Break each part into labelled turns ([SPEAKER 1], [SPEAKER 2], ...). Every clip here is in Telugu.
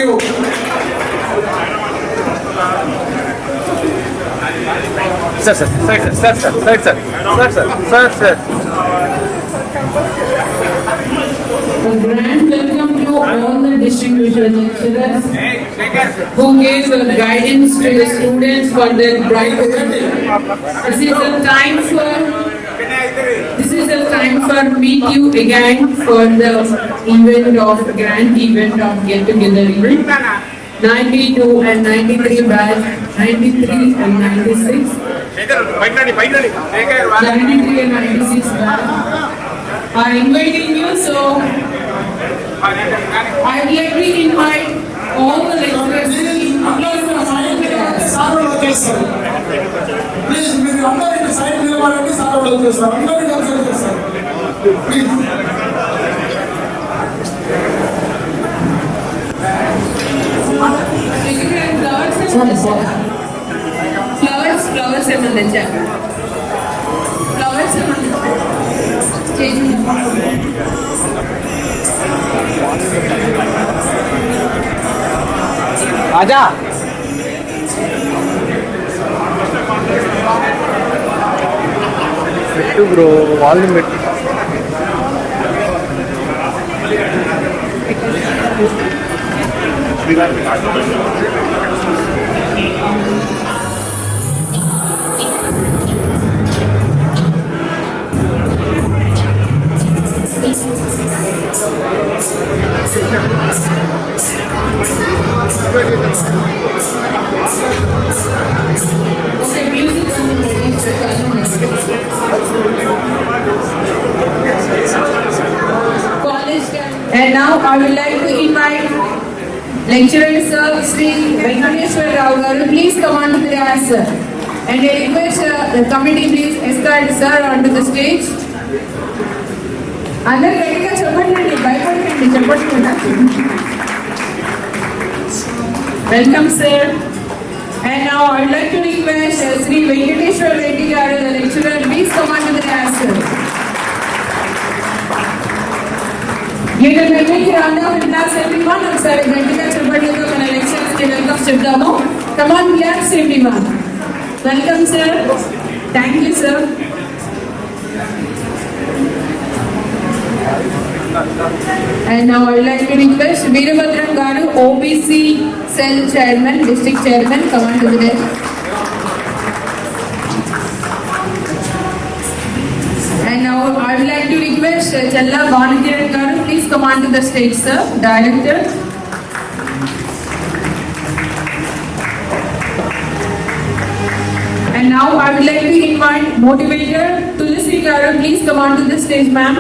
[SPEAKER 1] you.
[SPEAKER 2] Sir.
[SPEAKER 3] A grand welcome to all the distinguished lecturers who gave guidance to the students for their bright future. This is the time for meet you again for the grand event of get together event. 92 and 93 batch, 93 and 96. 93 and 96 batch are inviting you, so I would like to invite all the lecturers.
[SPEAKER 1] Please, మీరు అందరూ ఇంటి సైడ్ నిలబడండి. సార్ వాళ్ళు చేస్తారు. అందరూ కలిసి చేస్తారు. ప్లీజ్.
[SPEAKER 3] ఫ్లవర్స్ ఏమన్నా తెచ్చారు. ఫ్లవర్స్
[SPEAKER 2] ఆజా పెట్టు బ్రో, వాల్యూమ్ పెట్టు.
[SPEAKER 3] And now I would like to invite lecturer Sir Sri Venkateshwar Rao Garu. Please come on to the dais, sir. And I request the committee please escort sir onto the stage. అందరూ గట్టిగా చెప్పండి, భయపడకండి, చెప్పండి. Welcome sir. And now I would like to request Sri Venkateshwar Reddy Garu, the lecturer, please come on to the dais, sir. Give a big round of applause everyone. ఒకసారి గట్టిగా చెప్పండితో మన లెక్చరర్స్ కి వెల్కమ్ చెప్తాము. Come on, claps everyone. Welcome sir. Thank you sir. And now I would like to request Veerabhadram Garu, OBC Cell Chairman, District Chairman, come on to the desk. And now I would like to request Challa Bhanukiran Garu, please come on to the stage, sir, Director. And now I would like to invite Motivator Tulsi Garu, please come on to the stage, ma'am.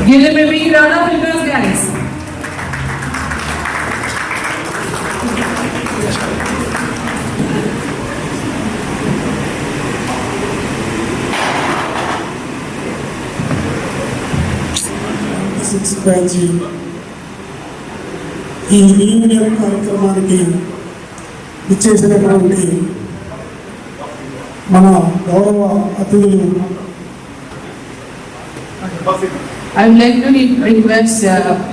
[SPEAKER 3] Give them a big round of applause, guys.
[SPEAKER 1] ఈ రీయూనియన్ కార్యక్రమానికి ఇచ్చేసినటువంటి మన గౌరవ అతిథులు
[SPEAKER 3] I would like to request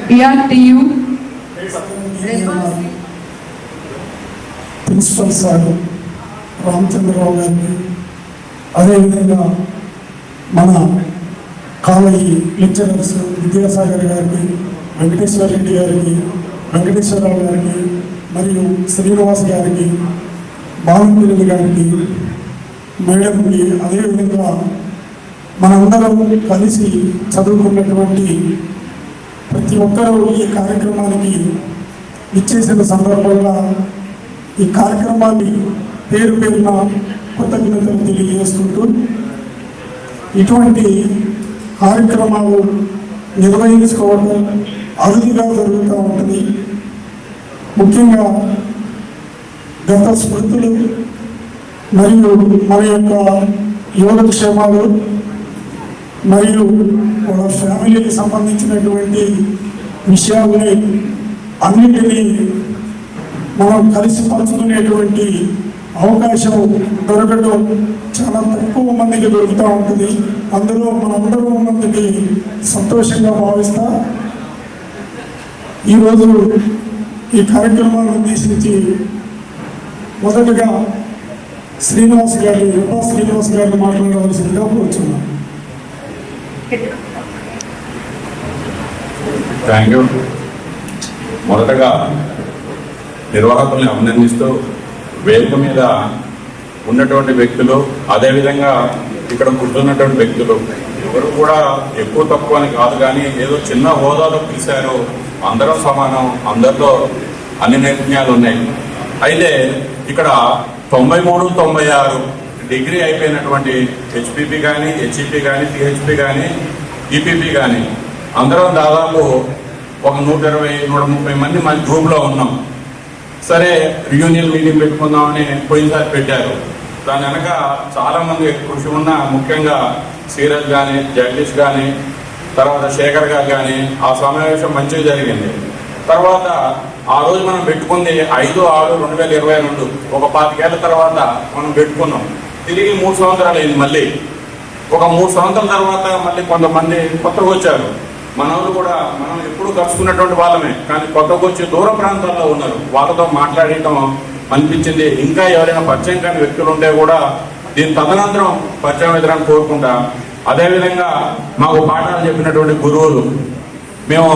[SPEAKER 3] PRTU
[SPEAKER 1] principal sir Ramachandra Rao గారికి, అదేవిధంగా మన కాలేజీ లెక్చరర్స్ విద్యాసాగర్ గారికి, వెంకటేశ్వర రెడ్డి గారికి, వెంకటేశ్వరరావు గారికి, మరియు శ్రీనివాస్ గారికి, బాలమురళి గారికి, మేడంకి, అదేవిధంగా మనందరం కలిసి చదువుకున్నటువంటి ప్రతి ఒక్కరూ ఈ కార్యక్రమానికి ఇచ్చేసిన సందర్భంగా ఈ కార్యక్రమాన్ని పేరు పేరున కృతజ్ఞతలు తెలియజేసుకుంటూ, ఇటువంటి కార్యక్రమాలు నిర్వహించుకోవడం అరుదుగా జరుగుతూ ఉంటుంది. ముఖ్యంగా గత స్మృతులు మరియు మన యొక్క యోగక్షేమాలు మరియు వాళ్ళ ఫ్యామిలీకి సంబంధించినటువంటి విషయాలని అన్నిటినీ మనం కలిసి పంచుకునేటువంటి అవకాశం దొరకడం చాలా తక్కువ మందికి దొరుకుతూ ఉంటుంది. అందులో మనందరూ ఉన్నందుకు సంతోషంగా భావిస్తా ఈరోజు ఈ కార్యక్రమాన్ని ఉద్దేశించి మొదటగా శ్రీనివాస్ గారు మాట్లాడవలసిందిగా కోరుచున్నాను.
[SPEAKER 4] Thank you. మొదటగా నిర్వాహకుల్ని అభినందిస్తూ వేదిక మీద ఉన్నటువంటి వ్యక్తులు, అదేవిధంగా ఇక్కడ కూర్చున్నటువంటి వ్యక్తులు ఎవరు కూడా ఎక్కువ తక్కువ అని కాదు, కానీ ఏదో చిన్న హోదాలో పిలిచారు. అందరం సమానం, అందరిలో అన్ని నైపుణ్యాలు ఉన్నాయి. అయితే ఇక్కడ 93, 96 డిగ్రీ అయిపోయినటువంటి హెచ్పిపి కానీ, హెచ్ఈపి కానీ, పిహెచ్పి కానీ, ఈపీపీ కానీ అందరం దాదాపు ఒక 120, 130 మంది మన గ్రూప్లో ఉన్నాం. సరే రియూనియన్ మీటింగ్ పెట్టుకుందామని పోయినసారి పెట్టారు. దాని వెనక చాలామంది కృషి ఉన్న, ముఖ్యంగా సీరజ్ కానీ, జగదీష్ కానీ, తర్వాత శేఖర్ గారు కానీ ఆ సమావేశం మంచిగా జరిగింది. తర్వాత ఆ రోజు మనం పెట్టుకుంది 5/6/2022, ఒక 25 ఏళ్ల తర్వాత మనం పెట్టుకున్నాం. తిరిగి 3 సంవత్సరాలు అయింది. మళ్ళీ ఒక 3 సంవత్సరాల తర్వాత మళ్ళీ కొంతమంది కొత్తగా వచ్చారు. మన వాళ్ళు కూడా మనం ఎప్పుడు కలుసుకున్నటువంటి వాళ్ళమే, కానీ కొత్తగా వచ్చి దూర ప్రాంతాల్లో ఉన్నారు. వాళ్ళతో మాట్లాడటం అనిపించింది. ఇంకా ఎవరైనా పరిచయం కాని వ్యక్తులు ఉంటే కూడా దీని తదనంతరం పరిచయం ఎదురని కోరుకుంటా. అదేవిధంగా మాకు పాఠాలు చెప్పినటువంటి గురువులు, మేము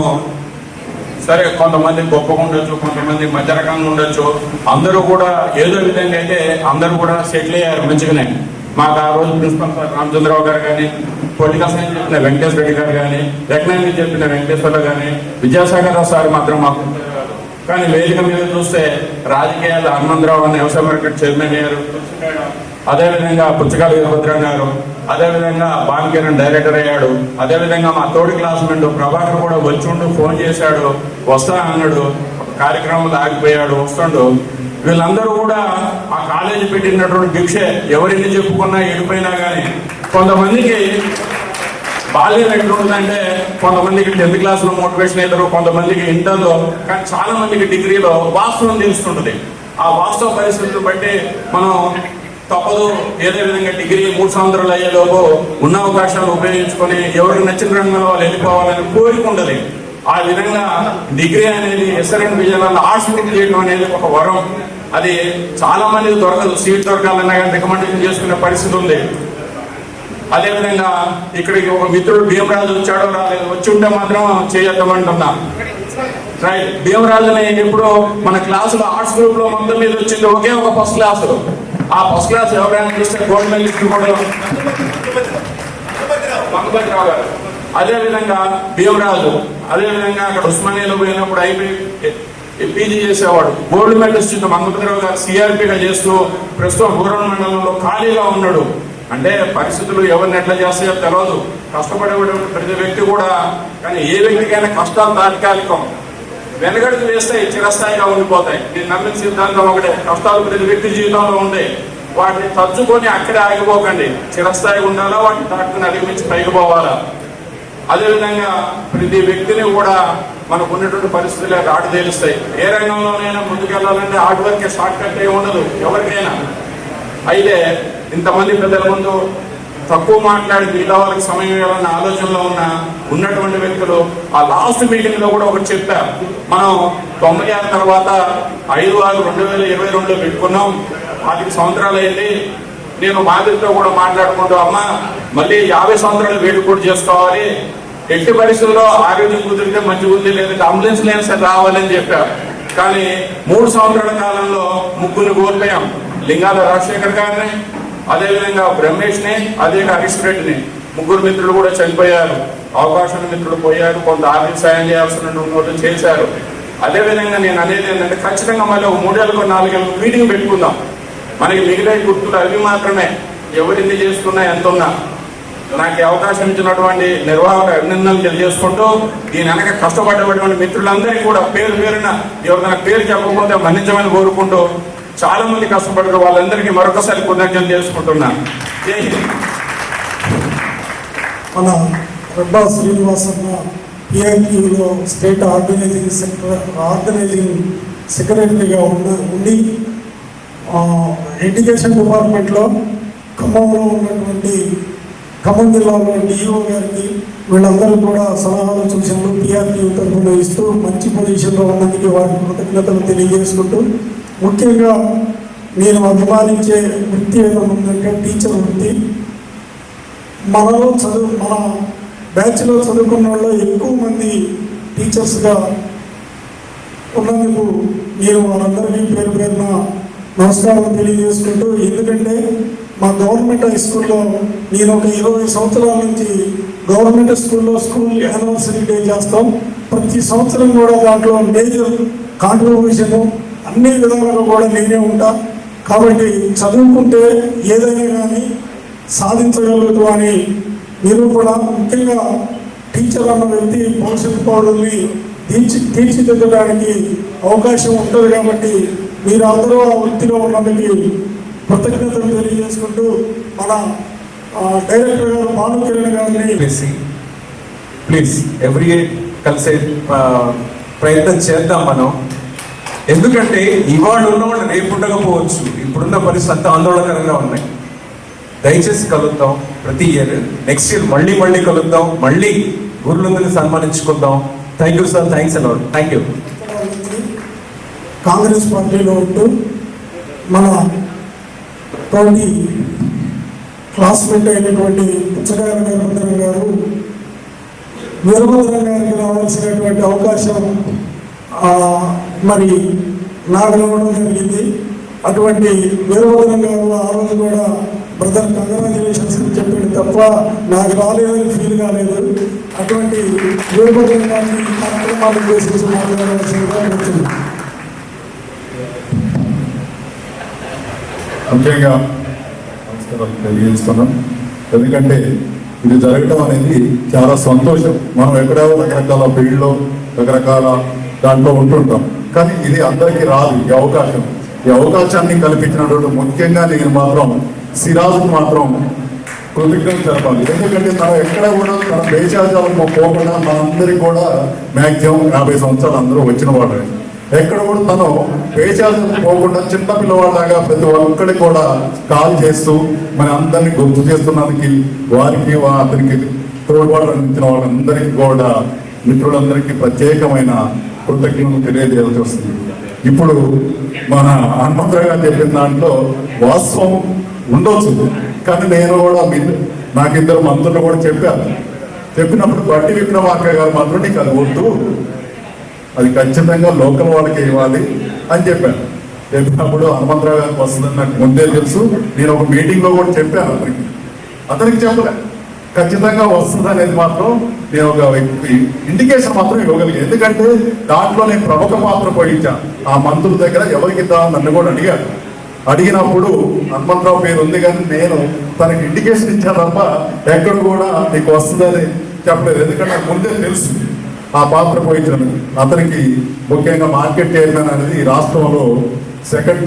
[SPEAKER 4] సరే కొంతమంది గొప్పగా ఉండొచ్చు, కొంతమంది మధ్య రకంగా ఉండొచ్చు, అందరూ కూడా ఏదో విధంగా అయితే అందరూ కూడా సెటిల్ అయ్యారు మంచిగానే. మాకు ఆ రోజు ప్రిన్సిపల్ సార్ రామచంద్రరావు గారు కానీ, పొలిటికల్ సైన్స్ చెప్పిన వెంకటేశ్వర రెడ్డి గారు కానీ, ఎకనామిక్స్ చెప్పిన వెంకటేశ్వరరావు కానీ, విద్యాసాగర్ రావు సార్ మాత్రం మాకు. కానీ వేదిక మీద చూస్తే రాజకీయాలు హనుమంతరావు అనే వ్యవసాయ మార్కెట్ చైర్మన్ గారు, అదేవిధంగా పుచ్చకాల వీరభద్రం గారు, అదేవిధంగా బాలకిరణ్ డైరెక్టర్ అయ్యాడు. అదేవిధంగా మా తోటి క్లాస్మేట్ ప్రభాకర్ కూడా వచ్చిండు, ఫోన్ చేశాడు, వస్తా అన్నాడు. కార్యక్రమంలో ఆగిపోయాడు, వస్తుండు. వీళ్ళందరూ కూడా ఆ కాలేజీ పెట్టినటువంటి భిక్షే. ఎవరిని చెప్పుకున్నా వెళ్ళిపోయినా కానీ కొంతమందికి బాల్యం ఎట్లుంటుందంటే, కొంతమందికి 10th క్లాస్లో మోటివేషన్ అవుతారు, కొంతమందికి ఇంటర్లో, కానీ చాలా మందికి డిగ్రీలో వాస్తవం తెలుస్తుంటుంది. ఆ వాస్తవ పరిస్థితులు బట్టి మనం తప్పదు. ఏదే విధంగా డిగ్రీ 3 సంవత్సరాలు అయ్యేలోపు ఉన్న అవకాశాలు ఉపయోగించుకొని ఎవరికి నచ్చిన రంగంలో వాళ్ళు వెళ్ళిపోవాలని కోరిక ఉండదు. ఆ విధంగా డిగ్రీ అనేది ఎస్ఆర్ఎన్ విజయనగరంలో ఆర్ట్స్ గ్రూప్ చేయడం అనేది ఒక వరం. అది చాలా మందికి దొరకదు. సీట్ దొరకాలన్నా కానీ రికమెండేషన్ చేసుకునే పరిస్థితి ఉంది. అదేవిధంగా ఇక్కడికి ఒక మిత్రుడు భీమరాజు వచ్చాడో రాలేదు, వచ్చి ఉంటే మాత్రం చేయొద్దామంటున్నా. రైట్, భీమరాజుని ఎప్పుడు మన క్లాసులో ఆర్ట్స్ గ్రూప్ లో మొత్తం మీద వచ్చింది ఒకే ఒక ఫస్ట్ క్లాసు. ఆ ఫస్ట్ క్లాస్ ఎవరైనా చూస్తే గోల్డ్ మెడలిస్ట్ కూడా మంగపతిరావు గారు. అదేవిధంగా భీమరాజు, అదేవిధంగా అక్కడ ఉస్మానియాలో పోయినప్పుడు పీజీ చేసేవాడు, గోల్డ్ మెడలిస్ట్ మంగపతిరావు గారు సిఆర్పీగా చేస్తూ ప్రస్తుతం గూడెం మండలంలో ఖాళీగా ఉన్నాడు. అంటే పరిస్థితులు ఎవరిని ఎట్లా చేస్తాయో తెలియదు. కష్టపడేటువంటి ప్రతి వ్యక్తి కూడా, కానీ ఏ వ్యక్తికైనా కష్టాలు తాత్కాలికం, వెనకడుగు వేస్తే చిరస్థాయిగా ఉండిపోతాయి. నేను నమ్మిన సిద్ధాంతం ఒకటే, కష్టాలు ప్రతి వ్యక్తి జీవితంలో ఉంటాయి. వాటిని తచ్చుకొని అక్కడే ఆగిపోకండి. చిరస్థాయిగా ఉండాలా, వాటిని దాటుకుని అధిగమించి పైకి పోవాలా. అదేవిధంగా ప్రతి వ్యక్తిని కూడా మనకు ఉన్నటువంటి పరిస్థితులే రాటు తేలుస్తాయి. ఏ రంగంలోనైనా ముందుకెళ్లాలంటే హార్డ్ వర్క్ షార్ట్ కట్ ఏ ఉండదు ఎవరికైనా. అయితే ఇంతమంది పెద్దల ముందు తక్కువ మాట్లాడి మిగతా వాళ్ళకి సమయం ఇవ్వాలన్న ఆలోచనలో ఉన్నటువంటి వ్యక్తులు ఆ లాస్ట్ మీటింగ్ లో కూడా ఒకటి చెప్పారు. మనం 96 తర్వాత 5/6/2022 పెట్టుకున్నాం. 10 సంవత్సరాలు అయింది. నేను మాదిరితో కూడా మాట్లాడుకుంటూ, అమ్మ మళ్ళీ 50 సంవత్సరాలు వేడుక కూడా చేసుకోవాలి, ఎట్టి పరిస్థితుల్లో ఆరోగ్యం కుదిరితే మంచిగా ఉంది, లేదంటే అంబులెన్స్ లేని సరే రావాలని చెప్పారు. కానీ 3 సంవత్సరాల కాలంలో 3 కోల్పోయాం. లింగాల రాజశేఖర్ గారిని, అదేవిధంగా బ్రహ్మేష్ ని, అదే హరీష్ రెడ్డిని, 3 మిత్రులు కూడా చనిపోయారు. అవకాశం మిత్రులు పోయారు. కొంత ఆర్థిక సాయం చేయాల్సిన చేశారు. అదేవిధంగా నేను అనేది ఏంటంటే, ఖచ్చితంగా మళ్ళీ ఒక 3 ఏళ్ళకు 4 ఏళ్ళకు మీటింగ్ పెట్టుకుందాం. మనకి మిగిలిన గుర్తులు అవి మాత్రమే. ఎవరిని చేసుకున్నా ఎంత ఉన్నా. నాకు అవకాశం ఇచ్చినటువంటి నిర్వాహక అభినందనలు తెలియజేసుకుంటూ, దీని వెనక కష్టపడ్డటువంటి మిత్రులందరికీ కూడా పేరు పేరున ఎవరికైనా పేరు చెప్పకపోతే మన్నించమని కోరుకుంటూ, చాలా మంది కష్టపడ్డారు, వాళ్ళందరికీ మరొకసారి కృతజ్ఞతలు చేసుకుంటున్నాను. జై హింద్.
[SPEAKER 1] మన రెబ్బా శ్రీనివాసన్న పిఐక్యూలో స్టేట్ ఆర్గనైజింగ్ సెక్రటరీగా ఉండి ఎడ్యుకేషన్ డిపార్ట్మెంట్లో ఖమ్మంలో ఉన్నటువంటి ఖమ్మం జిల్లాలో డిఈఓ గారికి వీళ్ళందరూ కూడా సలహాలు సూచనలు పిఆర్టీ తరఫున ఇస్తూ మంచి పొజిషన్లో ఉన్నందుకు వారికి కృతజ్ఞతలు తెలియజేసుకుంటూ, ముఖ్యంగా నేను అభిమానించే వృత్తి ఏదైనా ఉందంటే టీచర్ వృత్తి. మన బ్యాచ్లో చదువుకున్న వాళ్ళు ఎక్కువ మంది టీచర్స్గా ఉన్నందుకు నేను వారందరికీ పేరు పేరున నమస్కారం తెలియజేసుకుంటూ, ఎందుకంటే మా గవర్నమెంట్ హై స్కూల్లో నేను ఒక 20 సంవత్సరాల నుంచి గవర్నమెంట్ స్కూల్లో స్కూల్ యానివర్సరీ డే చేస్తాం. ప్రతి సంవత్సరం కూడా దాంట్లో మేజర్ కాంట్రిబ్యూషన్ అన్ని విధాలుగా కూడా నేనే ఉంటా. కాబట్టి చదువుకుంటే ఏదైనా కానీ సాధించగలుగుతాం అని నిరూపణ. ముఖ్యంగా టీచర్ అన్న వ్యక్తి భవిష్యత్ పౌరుల్ని తీర్చిదిద్దడానికి అవకాశం ఉంటుంది. కాబట్టి మీరు అందరూ ఆ వృత్తిలో ఉన్నందుకు కృతజ్ఞతలు తెలియజేసుకుంటూ, మన డైరెక్టర్ గారు భానుకిరణ్ గారిని
[SPEAKER 5] ప్లీజ్ ఎవ్రీ కలిసే ప్రయత్నం చేద్దాం మనం. ఎందుకంటే ఇవాళ ఉన్నవాళ్ళు రేపు ఉండకపోవచ్చు. ఇప్పుడున్న పరిస్థితి అంతా ఆందోళనకరంగా ఉన్నాయి. దయచేసి కలుద్దాం ప్రతి ఇయర్. నెక్స్ట్ ఇయర్ మళ్ళీ కలుద్దాం, మళ్ళీ గురులందరినీ సన్మానించుకుందాం. Thank you sir, thanks a lot. Thank you.
[SPEAKER 1] Congress పార్టీలో ఉంటూ మన తోటి క్లాస్మేట్ అయినటువంటి పుచ్చకాయల వీరభద్రం గారు, వీరభద్రం గారికి రావాల్సినటువంటి అవకాశం మరి నాకు రావడం జరిగింది. అటువంటి వీరభద్రం గారు ఆ రోజు కూడా బ్రదర్ కంగ్రాచులేషన్స్ చెప్పాడు తప్ప నాకు రాలేదని ఫీల్ కాలేదు. అటువంటి వీరభద్రం గారిని కార్యక్రమాలు ఉద్దేశించి మాట్లాడాల్సిందిగా వచ్చింది.
[SPEAKER 6] ముఖ్యంగా నమస్కారాలు తెలియజేస్తున్నాం. ఎందుకంటే ఇది జరగడం అనేది చాలా సంతోషం. మనం ఎక్కడో రకరకాల ఫీల్డ్లో రకరకాల దాంట్లో ఉంటుంటాం, కానీ ఇది అందరికీ రాదు ఈ అవకాశం. ఈ అవకాశాన్ని కల్పించినటువంటి ముఖ్యంగా నేను మాత్రం సిరాజ్కు మాత్రం కృతజ్ఞతలు తెలపాలి. ఎందుకంటే తను ఎక్కడ కూడా తన దేశాలకు పోకుండా మనందరికీ కూడా మ్యాక్సిమం 50 సంవత్సరాలు అందరూ వచ్చిన వాడు. ఎక్కడ కూడా తను వేషాలకు పోకుండా చిన్న పిల్లవాళ్ళగా ప్రతి ఒక్కరికి కూడా కాల్ చేస్తూ మన అందరినీ గుర్తు చేస్తున్నందుకు వారికి అతనికి తోడ్పాటు అందించిన వాళ్ళందరికీ కూడా మిత్రులందరికీ ప్రత్యేకమైన కృతజ్ఞతలు తెలియజేయాల్సి వస్తుంది. ఇప్పుడు మన హనుమంతరావు గారు చెప్పిన దాంట్లో వాస్తవం ఉండొచ్చు, కానీ నేను కూడా నాకు 2 మంత్రులు కూడా చెప్పినప్పుడు బట్టి విక్రమార్క గారు మాత్రం నీకు అది వద్దు, అది ఖచ్చితంగా లోకల్ వాళ్ళకి ఇవ్వాలి అని చెప్పినప్పుడు హనుమంతరావు గారికి వస్తుందని నాకు ముందే తెలుసు. నేను ఒక మీటింగ్లో కూడా చెప్పాను అతనికి చెప్పలే, ఖచ్చితంగా వస్తుంది అనేది మాత్రం నేను ఒక ఇండికేషన్ మాత్రం ఇవ్వగలిగాను. ఎందుకంటే దాంట్లో నేను ప్రముఖ పాత్ర పోయించాను. ఆ మంత్రుల దగ్గర ఎవరికి ఇద్దామని నన్ను కూడా అడిగినప్పుడు హనుమంతరావు పేరు ఉంది, కానీ నేను తనకి ఇండికేషన్ ఇచ్చాను తప్ప ఎక్కడ కూడా నీకు వస్తుందని చెప్పలేదు. ఎందుకంటే నాకు ముందే తెలుసు ఆ పాత్ర పోయించడం. అతనికి ముఖ్యంగా మార్కెట్ చైర్మన్ అనేది ఈ రాష్ట్రంలో సెకండ్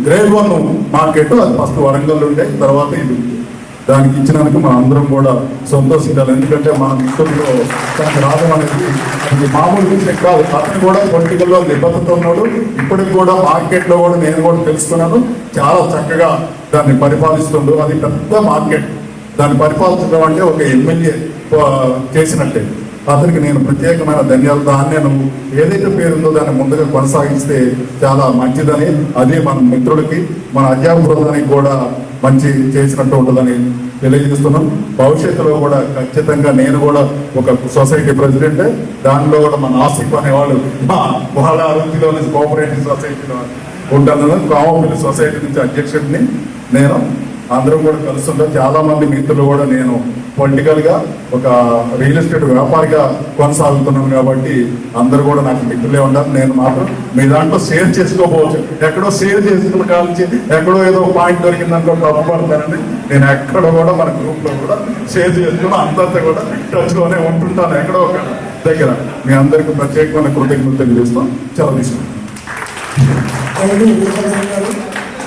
[SPEAKER 6] గ్రేడ్ 1 మార్కెట్. అది ఫస్ట్ వరంగల్ ఉండే, తర్వాత ఇది దానికి ఇచ్చినందుకు మనం అందరం కూడా సంతోషించాలి. ఎందుకంటే మన మిత్రుల్లో తనకు రావడం అనేది అది మామూలు విషయం కాదు. అతను కూడా పొలిటికల్లో నిబద్ధత ఉన్నాడు. ఇప్పటికి కూడా మార్కెట్లో కూడా నేను కూడా తెలుసుకున్నాను, చాలా చక్కగా దాన్ని పరిపాలిస్తుండు. అది పెద్ద మార్కెట్, దాన్ని పరిపాలించడం అంటే ఒక ఎమ్మెల్యే చేసినట్టే. అతనికి నేను ప్రత్యేకమైన ధన్యవాదాలు. దాన్ని నేను ఏదైతే పేరుందో దాన్ని ముందుగా కొనసాగిస్తే చాలా మంచిదని, అదే మన మిత్రులకి మన అధ్యాపకులకి కూడా మంచి చేసినట్టు ఉంటుందని తెలియజేస్తున్నాం. భవిష్యత్తులో కూడా ఖచ్చితంగా నేను కూడా ఒక సొసైటీ ప్రెసిడెంట్, దానిలో కూడా మన ఆసిఫ్ అనేవాళ్ళు వాళ్ళ అభివృద్ధిలో నుంచి కోఆపరేటివ్ సొసైటీలో ఉంటాను. కామపల్లి సొసైటీ నుంచి అధ్యక్షుడిని నేను. అందరం కూడా కలుస్తుంటాం. చాలా మంది మిత్రులు కూడా నేను పొలిటికల్ గా ఒక రియల్ ఎస్టేట్ వ్యాపారిగా కొనసాగుతున్నాను కాబట్టి అందరూ కూడా నాకు మిత్రులే ఉంటారు. నేను మాత్రం మీ దాంట్లో షేర్ చేసుకోవచ్చు, ఎక్కడో షేర్ చేసుకున్న కాల్చి ఎక్కడో ఏదో పాయింట్ దొరికిందనుకో తప్పు పడతానని నేను ఎక్కడ కూడా మన గ్రూప్ లో కూడా షేర్ చేసుకుని అందరితో కూడా టచ్ లోనే ఉంటుంటాను ఎక్కడో ఒక దగ్గర. మీ అందరికీ ప్రత్యేకమైన కృతజ్ఞతలు తెలియజేస్తాం. చాలా తీసుకుంటాం.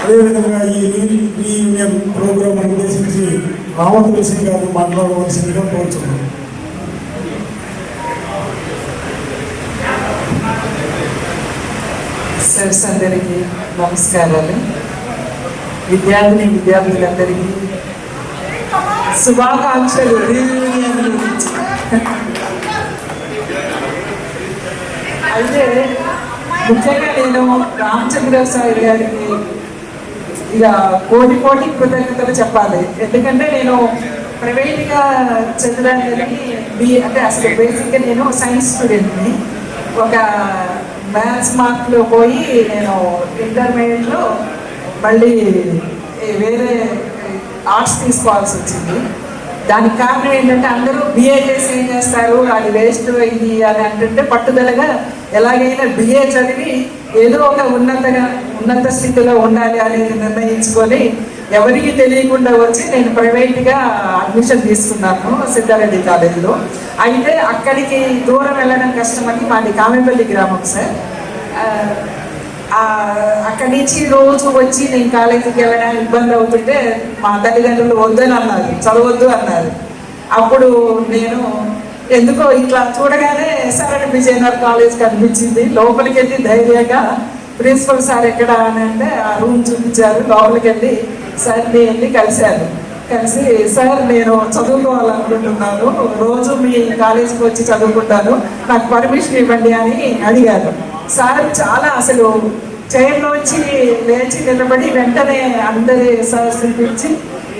[SPEAKER 1] అదేవిధంగా ఈ రీయూనియన్ ప్రోగ్రాం ఉద్దేశించి రామతుల సింగ్ గారు మాట్లాడవలసిందిగా కోరుతున్నాను.
[SPEAKER 7] సర్స్ అందరికీ నమస్కారాలు. విద్యార్థులందరికీ శుభాకాంక్షలు రీయూనియన్ గురించి. అయితే ముఖ్యంగా నేను రామచంద్ర సాయి గారికి ఇక కోటి కృతజ్ఞతలు చెప్పాలి. ఎందుకంటే నేను ప్రైవేట్గా చదవడానికి అంటే అసలు బేసిక్గా నేను సైన్స్ స్టూడెంట్ని. ఒక మ్యాథ్స్ మార్క్లో పోయి నేను ఇంటర్మీడియట్లో మళ్ళీ వేరే ఆర్ట్స్ తీసుకోవాల్సి వచ్చింది. దానికి కారణం ఏంటంటే అందరూ బిఏ చేసి ఏం చేస్తారు, అది వేస్ట్ ఇది అని అంటుంటే పట్టుదలగా ఎలాగైనా బిఏ చదివి ఏదో ఒక ఉన్నత స్థితిలో ఉండాలి అనేది నిర్ణయించుకొని ఎవరికి తెలియకుండా వచ్చి నేను ప్రైవేట్గా అడ్మిషన్ తీసుకున్నాను సిద్ధారెడ్డి కాలేజీలో. అయితే అక్కడికి దూరం వెళ్ళడం కష్టమని, మాది కామెపల్లి గ్రామం సార్. అక్కడి నుంచి రోజు వచ్చి నేను కాలేజీకి వెళ్ళడం ఇబ్బంది అవుతుంటే మా తల్లిదండ్రులు వద్దని అన్నారు, చదవద్దు అన్నారు. అప్పుడు నేను ఎందుకో ఇట్లా చూడగానే ఎస్ఆర్ఎన్ విజయనగర్ కాలేజ్ కనిపించింది. లోపలికి వెళ్ళి ధైర్యంగా ప్రిన్సిపల్ సార్ ఎక్కడ అని అంటే ఆ రూమ్ చూపించారు. లోపలికి వెళ్ళి సార్ని వెళ్ళి కలిశాను. కలిసి సార్ నేను చదువుకోవాలనుకుంటున్నాను, రోజు మీ కాలేజీకి వచ్చి చదువుకుంటాను, నాకు పర్మిషన్ ఇవ్వండి అని అడిగాను. సార్ చాలా అసలు చైర్లోంచి లేచి నిలబడి వెంటనే అందరి సార్ పిలిచి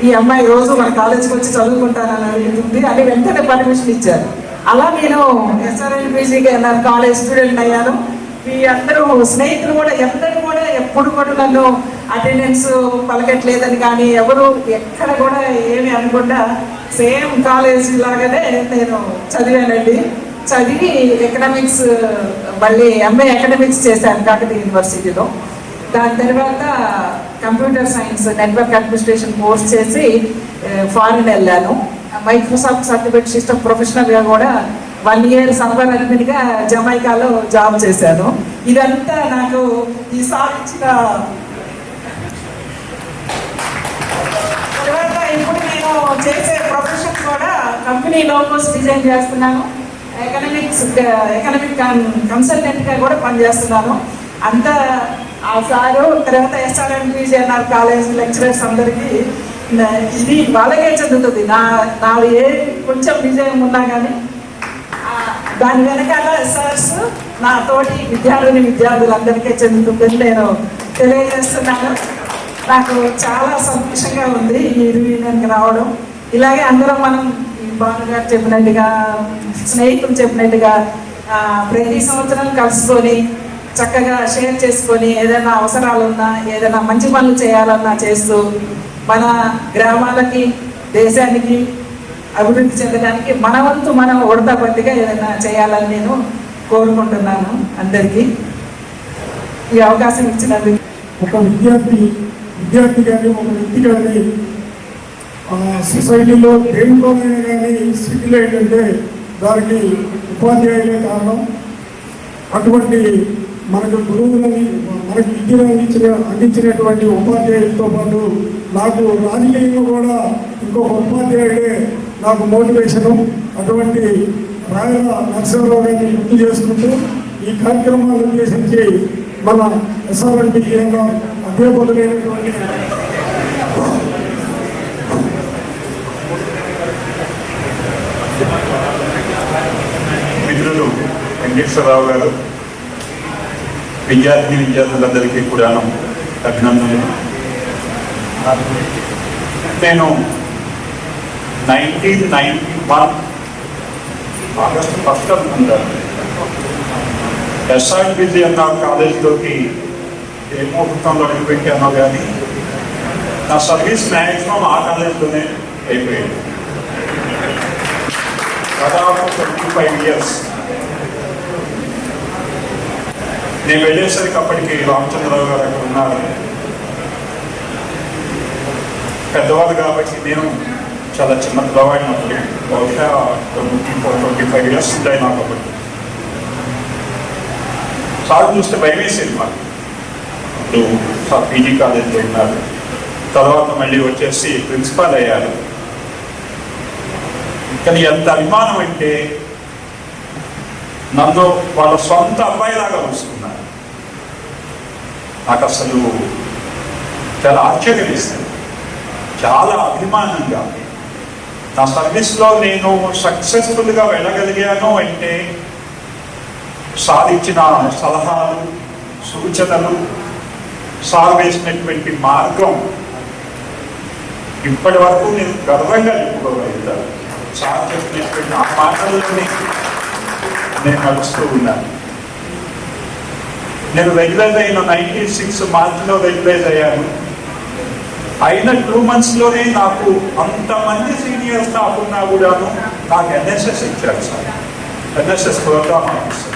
[SPEAKER 7] ఈ అమ్మాయి రోజు మన కాలేజీకి వచ్చి చదువుకుంటానని అడుగుతుంది అని వెంటనే పర్మిషన్ ఇచ్చారు. అలా నేను ఎస్ఆర్ఎన్బిజిఎన్ఆర్ కాలేజ్ స్టూడెంట్ అయ్యాను. మీ అందరూ స్నేహితులు కూడా అందరూ కూడా ఎప్పుడు కూడా నన్ను అటెండెన్స్ పలకట్లేదని కానీ ఎవరు ఎక్కడ కూడా ఏమి అనకుండా సేమ్ కాలేజీ లాగానే నేను చదివానండి. చదివి ఎకనామిక్స్ మళ్ళీ ఎంఏ ఎకనామిక్స్ చేశాను కాకతీయ యూనివర్సిటీలో. దాని తర్వాత computer science network administration course చేసి ఫారిన్ వెళ్ళాను. మైక్రోసాఫ్ట్ సర్టిఫికేట్ సిస్టమ్ ప్రొఫెషనల్గా కూడా 1 year సర్వర్ అడ్మిన్గా జమైకాలో జాబ్ చేశాను. ఇదంతా నాకు ఈ సాధించిన తర్వాత ఇప్పుడు నేను చేసే ప్రొఫెషన్ కూడా కంపెనీ లోగోస్ డిజైన్ చేస్తున్నాను. ఎకనామిక్ కన్సల్టెంట్గా కూడా పనిచేస్తున్నాను. అంతా ఆ సారు తర్వాత ఎస్ఆర్ఎన్బిజిఎన్ఆర్ కాలేజ్ లెక్చరర్స్ అందరికీ ఇది వాళ్ళకే చెందుతుంది. నా ఏ కొంచెం విజయం ఉన్నా కానీ దాని వెనకాల సార్స్ నా తోటి విద్యార్థులందరికీ చెందుతుందని నేను తెలియజేస్తున్నాను. నాకు చాలా సంతోషంగా ఉంది ఈ యూనియన్కి రావడం. ఇలాగే అందరం మనం భాను గారు చెప్పినట్టుగా స్నేహితులు చెప్పినట్టుగా ప్రతి సంవత్సరం కలుసుకొని చక్కగా షేర్ చేసుకొని ఏదైనా అవసరాలున్నా ఏదైనా మంచి పనులు చేయాలన్నా చేస్తూ మన గ్రామాలకి దేశానికి అభివృద్ధి చెందడానికి మన వంతు మనం ఉడతా పట్టిగా ఏదైనా చేయాలని నేను కోరుకుంటున్నాను. అందరికీ ఈ అవకాశం ఇచ్చినందుకు.
[SPEAKER 1] ఒక విద్యార్థి కానీ ఒక వ్యక్తి కానీ సొసైటీలో దేంట్లోనైనా కానీ స్థితిలో ఏంటంటే దానికి ఉపాధ్యాయులే కారణం. అటువంటి మనకు గురువులని మనకు విద్యను అందించినటువంటి ఉపాధ్యాయులతో పాటు నాకు రాజకీయంగా కూడా ఇంకొక ఉపాధ్యాయుడే నాకు మోటివేషను. అటువంటి రాయల నరసింహరావు గారిని గుర్తు చేసుకుంటూ ఈ కార్యక్రమాన్ని ఉద్దేశించి మన ఎస్ఆర్ఎన్బిజిఎన్ఆర్ అధ్యాపకులైనటువంటి
[SPEAKER 8] మిత్రులు వెంకటేశ్వరరావు గారు, విద్యార్థులందరికీ కూడా అభినందనలు. నేను 1991 ఆగస్టు 1 అనుకుంటాను ఎస్ఆర్ఎన్బిజిఎన్ఆర్ కాలేజీలోకి ఏ ముహూర్తంలో అడుగుపెట్టానో కానీ నా సర్వీస్ మ్యాక్సిమం ఆ కాలేజీలోనే అయిపోయింది. దాదాపు 25 years. నేను వెళ్ళేసరికి అప్పటికి రామచంద్రరావు గారు అక్కడ ఉన్నారు. పెద్దవాళ్ళు కాబట్టి నేను చాలా చిన్న పిల్లవాడినప్పుడు బహుశా 24-25 years ఉంటాయి నాకు. అప్పటికి సార్ చూస్తే భయం వేసేది మాకు. ఇప్పుడు సార్ పీజీ కాలేజీలో ఉన్నారు, తర్వాత మళ్ళీ వచ్చేసి ప్రిన్సిపాల్ అయ్యారు. కానీ ఎంత అభిమానం అంటే నన్ను వాళ్ళ సొంత అబ్బాయిలాగా చూసుకున్నారు. నాకు అసలు చాలా ఆశ్చర్యం వేస్తుంది. చాలా అభిమానంగా నా సర్వీస్లో నేను సక్సెస్ఫుల్గా వెళ్ళగలిగాను అంటే సాధించిన సలహాలు, సూచనలు, సార్ వేసినటువంటి మార్గం ఇప్పటి వరకు నేను గర్వంగా చెప్పుకోగలుగుతాను. సార్ చెప్పినటువంటి ఆ మాటలని నేను నడుస్తూ ఉన్నాను. నేను రెగ్యులైజ్ అయిన 96 మార్చిలో రెగ్యులైజ్ అయ్యాను. అయిన 2 monthsలోనే నాకు అంతమంది సీనియర్ స్టాఫ్ ఉన్నా కూడాను నాకు ఎన్ఎస్ఎస్ ఇచ్చారు సార్. ఎన్ఎస్ఎస్ ప్రోగ్రామ్ ఆఫీసర్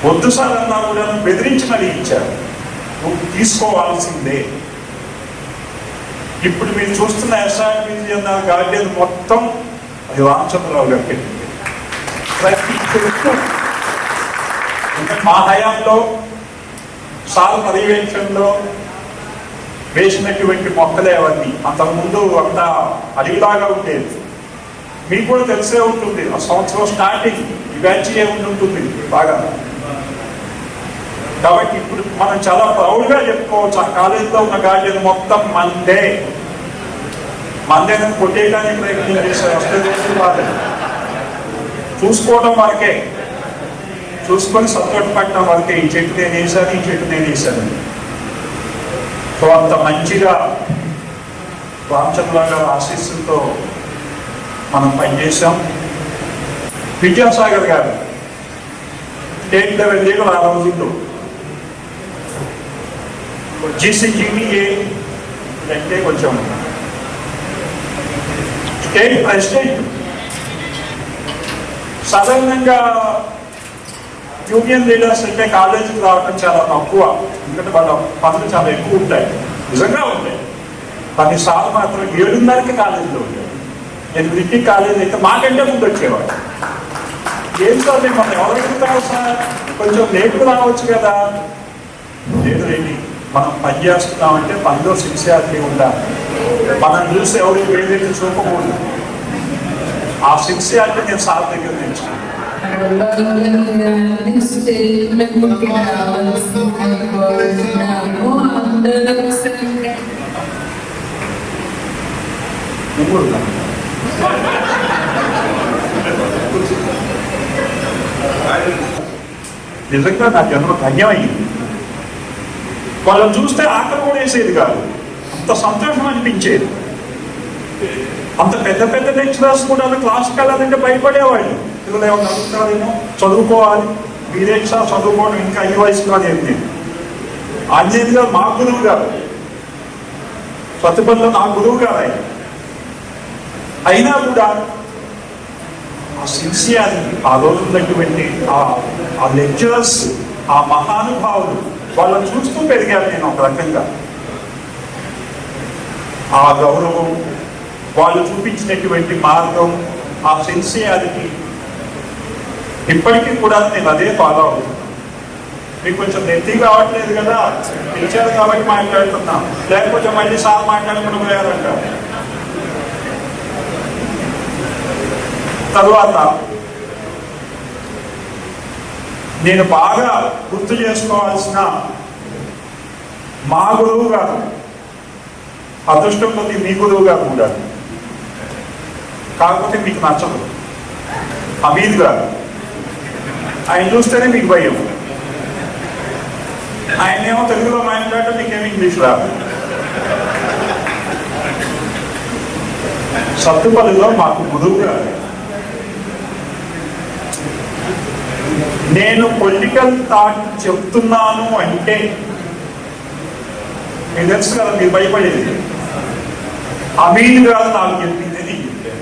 [SPEAKER 8] వద్దు సార్ అన్నా కూడా బెదిరించి మరీ ఇచ్చారు. నువ్వు తీసుకోవాల్సిందే. ఇప్పుడు మీరు చూస్తున్న ఎస్ఆర్బిజి అన్న గార్డెన్ మొత్తం అది రామచంద్రరావు గారు పెట్టింది. ప్రతి చెట్టు మా హయాంలో సార్ పర్యవేక్షణలో వేసినటువంటి మొక్కలే అవన్నీ. అంతకుముందు అంతా అడవిలాగా ఉండేది. మీకు కూడా తెలిసే ఉంటుంది. ఆ సంవత్సరం స్టార్టింగ్ ఈ బ్యాచ్ ఏముండి ఉంటుంది బాగా. కాబట్టి ఇప్పుడు మనం చాలా ప్రౌడ్గా చెప్పుకోవచ్చు, ఆ కాలేజీలో ఉన్న గార్డెన్ మొత్తం మందే కొట్టేయడానికి ప్రయత్నం చేశారు. అసలు చూసుకోవడం వరకే, చూసుకొని సంతోషపడటం వరకే. ఈ చెట్టు నేను వేసాను, ఈ చెట్టు నేను వేసాను. సో అంత మంచిగా రామచంద్ర గారి ఆశీస్సులతో మనం పనిచేసాం. విద్యాసాగర్ గారు స్టేట్ లెవెల్ లీడర్ ఆ రోజుల్లో. జీసీజీవీఏ అంటే కొంచెం స్టేట్ ప్రెసిడెంట్. సాధారణంగా యూనియన్ లీడర్స్ అంటే కాలేజీకి రావడం చాలా తక్కువ, ఎందుకంటే వాళ్ళ పనులు చాలా ఎక్కువ ఉంటాయి. నిజంగా ఉంటాయి. కొన్నిసార్లు మాత్రం 7:30కి కాలేజీలో ఉంటాయి. 8కి కాలేజీ అయితే మాకంటే ముందు వచ్చేవాడు. ఏం సార్ మేము మనం ఎవరు ఎక్కుతారు సార్, కొంచెం లేటుగా రావచ్చు కదా. లేదు రేండి, మనం పని చేస్తున్నామంటే పనిలో సిన్సియారిటీ ఉండాలి. మనం చూసి ఎవరు ఏదైతే చూపకూడదు. ఆ సిన్సియారిటీ నేను సార్ దగ్గర నేర్చుకున్నాను. నిజంగా నా జన్మ ధన్యమైంది. వాళ్ళని చూస్తే ఆకలి కూడా వేసేది కాదు, అంత సంతోషం అనిపించేది. అంత పెద్ద పెద్ద లెక్చరర్స్ కూడా క్లాస్కి వెళ్ళాలంటే భయపడేవాళ్ళు. పిల్లలు ఏమన్నా అడుగుతారేమో, చదువుకోవాలి, మీరేం సార్ చదువుకోవడం ఇంకా ఈ వయసులో అనేది. ఆంజనేయులు గారు మా గురువు గారు, సత్తుపల్లిలో నా గురువు గారు ఆయన. అయినా కూడా ఆ సిన్సియారిటీ, ఆ రోజున్నటువంటి ఆ లెక్చరర్స్, ఆ మహానుభావులు, వాళ్ళని చూస్తూ పెరిగాను నేను ఒక రకంగా. ఆ గౌరవం, వాళ్ళు చూపించినటువంటి మార్గం, ఆ సిన్సియారిటీ ఇప్పటికీ కూడా నేను అదే ఫాలో అవుతున్నాను. మీకు కొంచెం నెత్తి కావట్లేదు కదా, పిలిచారు కాబట్టి మాట్లాడుతున్నాం, లేకపోతే మళ్ళీ సార్ మాట్లాడుకుని పోయారంట. తరువాత నేను బాగా గుర్తు చేసుకోవాల్సిన మా గురువు గారు, అదృష్టం కొద్ది మీ గురువు గారు కూడా, కాకపోతే మీకు నచ్చదు, హమీద్ గారు. ఆయన చూస్తేనే మీకు భయం. ఆయనేమో తెలుగులో మాట్లాడటం, మీకేమో ఇంగ్లీష్ రాదు. సత్తుపల్లిలో మాకు గురువు గారు. నేను పొలిటికల్ థాట్ చెప్తున్నాను అంటే మీకు తెలుసు కదా, మీరు భయపడేది. హమీద్ గారు నాకు చెప్పింది నేను చెప్పాను.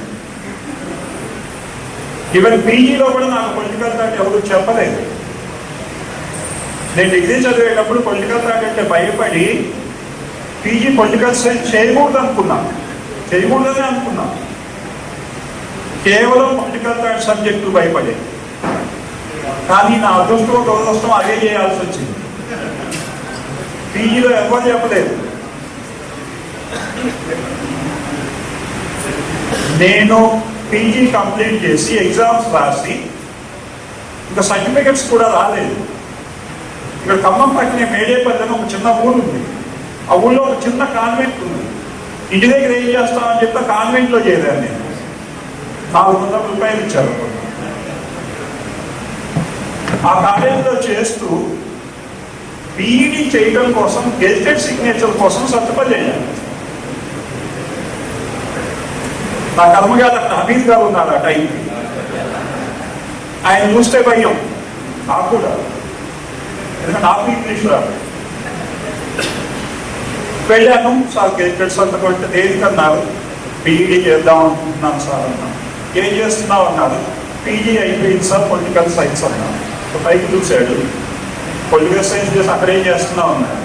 [SPEAKER 8] ఈవెన్ పీజీలో కూడా నాకు పొలిటికల్ థాట్ ఎవరు చెప్పలేదు. నేను డిగ్రీ చదివేటప్పుడు పొలిటికల్ థాట్ అంటే భయపడి పీజీ పొలిటికల్ సైన్స్ చేయకూడదని అనుకున్నాను. కేవలం పొలిటికల్ థాట్ సబ్జెక్టు భయపడే. కానీ నా అదృష్టం దురదృష్టం అదే చేయాల్సి వచ్చింది. పీజీలో ఎవరు చెప్పలేదు. నేను పీజీ కంప్లీట్ చేసి ఎగ్జామ్స్ రాసి ఇంకా సర్టిఫికెట్స్ కూడా రాలేదు. ఇక్కడ ఖమ్మం పక్కనే మేడేపల్లి అని ఒక చిన్న ఊరు ఉంది. ఆ ఊళ్ళో ఒక చిన్న కాన్వెంట్ ఉంది. ఇంటి దగ్గర ఏం చేస్తామని చెప్పి కాన్వెంట్లో చేరాను నేను. 400 రూపాయలు ఇచ్చారు. ఆ కాలేజీలో చేస్తూ బీఈడీ చేయడం కోసం గెజిటెడ్ సిగ్నేచర్ కోసం సత్తుపల్లేయాలి. నా కర్మగారు అక్కడ హమీద్ గారు ఉన్నాడు ఆ టైంకి. ఆయన చూస్తే భయం నాకు కూడా, ఎందుకంటే నాకు ఇంగ్లీష్ రాదు. వెళ్ళాను, సార్ గెజిటెడ్ సంతకం అంటే దేనికన్నారు? బీఈడీ చేద్దాం అనుకుంటున్నాను సార్ అన్నాను. ఏం చేస్తున్నావు అన్నారు. పీజీ అయిపోయింది సార్, పొలిటికల్ సైన్స్ అన్నాను. పైకి చూశాడు, పొలిటికల్ సైన్స్ చేసి అక్కడ ఏం చేస్తున్నావు అన్నాడు.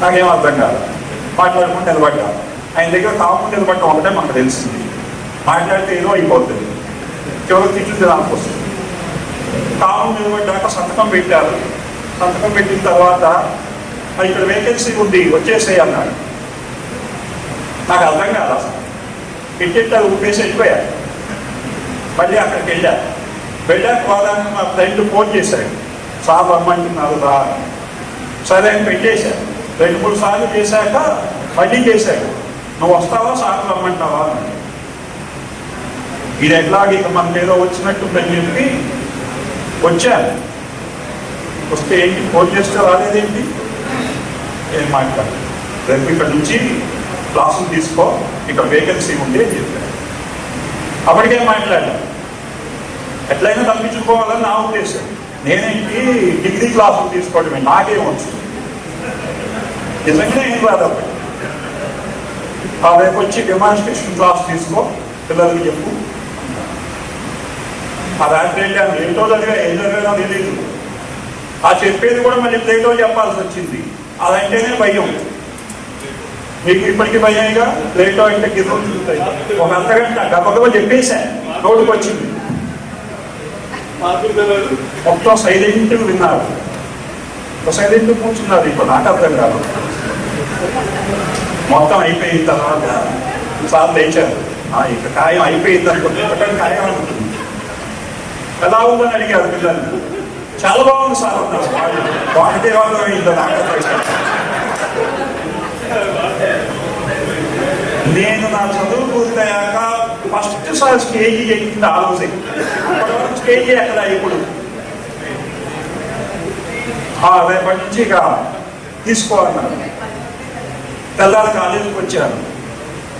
[SPEAKER 8] నాకేం అర్థం కాదు. మాట్లాడుకుంటూ నిలబడ్డా. ఆయన దగ్గర కాకుండా నిలబడటం ఒకటే మనకు తెలిసింది. మాట్లాడితే ఏదో అయిపోతుంది, చివరికి తిట్లు దానికి వస్తుంది. కాము నిలబడ్డాక సంతకం పెట్టారు. సంతకం పెట్టిన తర్వాత ఇక్కడ వేకెన్సీ ఉంది వచ్చేసేయి అన్నాడు. నాకు అర్థం కాదు అసలు. పెట్టేట్టు ఉపేసి వెళ్ళిపోయారు. మళ్ళీ అక్కడికి వెళ్ళాక వాళ్ళని మా ఫ్రెండ్ ఫోన్ చేశాడు, సార్ రమ్మంటున్నారు రా. సరే అని పెట్టేశాడు. 2-3 సార్లు చేశాక మళ్ళీ చేశాడు, నువ్వు వస్తావా సార్ రమ్మంటావా అని. ఇది ఎట్లాగే ఇక మనకు ఏదో వచ్చినట్టుందని చెప్పి వచ్చాను. వస్తే ఏంటి ఫోన్ చేస్తే రాలేదేంటి, ఏం మాట్లాడు, రేపు ఇక్కడ నుంచి క్లాసులు తీసుకో, ఇక్కడ వేకెన్సీ ఉంది అని చెప్పాను. అప్పటికేం మాట్లాడాను. ఎట్లయినా తప్పించుకోవాలని నా ఉద్దేశం. నేనేంటి డిగ్రీ క్లాసులు తీసుకోవడమే, నాకేమొచ్చు, నిజంగానే ఏం రాదు. రేపు వచ్చి డెమాన్స్ట్రేషన్ క్లాస్ తీసుకో, పిల్లలకి చెప్పు. ఆ రాత్రి వెళ్ళాను, ఏంటో చదివా ఏం చదివానో తెలియదు. ఆ చెప్పేది కూడా మళ్ళీ ప్లేటో చెప్పాల్సి వచ్చింది. అదంటేనే భయం. మీకు ఇప్పటికీ భయంగా ప్లేటో అంటే గిర్రం చూస్తాయి. ఒక అర్ధగంట గబగబ చెప్పేశా, నోటుకు వచ్చింది. మొత్తం సైలెంట్ విన్నారు, సైలెంట్ కూర్చున్నారు. ఇప్పుడు నాకు అర్థం కాదు. మొత్తం అయిపోయిన తర్వాత సార్ లేచారు. ఇక ఖాయం అయిపోయింది అనుకుంటే ఖాయం అనుకుంటుంది. ఎలా ఉందని అడిగారు పిల్లలు. చాలా బాగుంది సార్ అన్నారు. వాటికే వాళ్ళు అయిందో నాకు నేను నా చదువు పూర్తయ్యాక ఫస్ట్ సార్ స్టేజీ ఎక్కింది ఆ రోజే. స్టేజీ ఎక్కడ ఇప్పుడు రేపటి నుంచి ఇక తీసుకోవాలన్నారు. తెల్లారి కాలేజీకి వచ్చారు,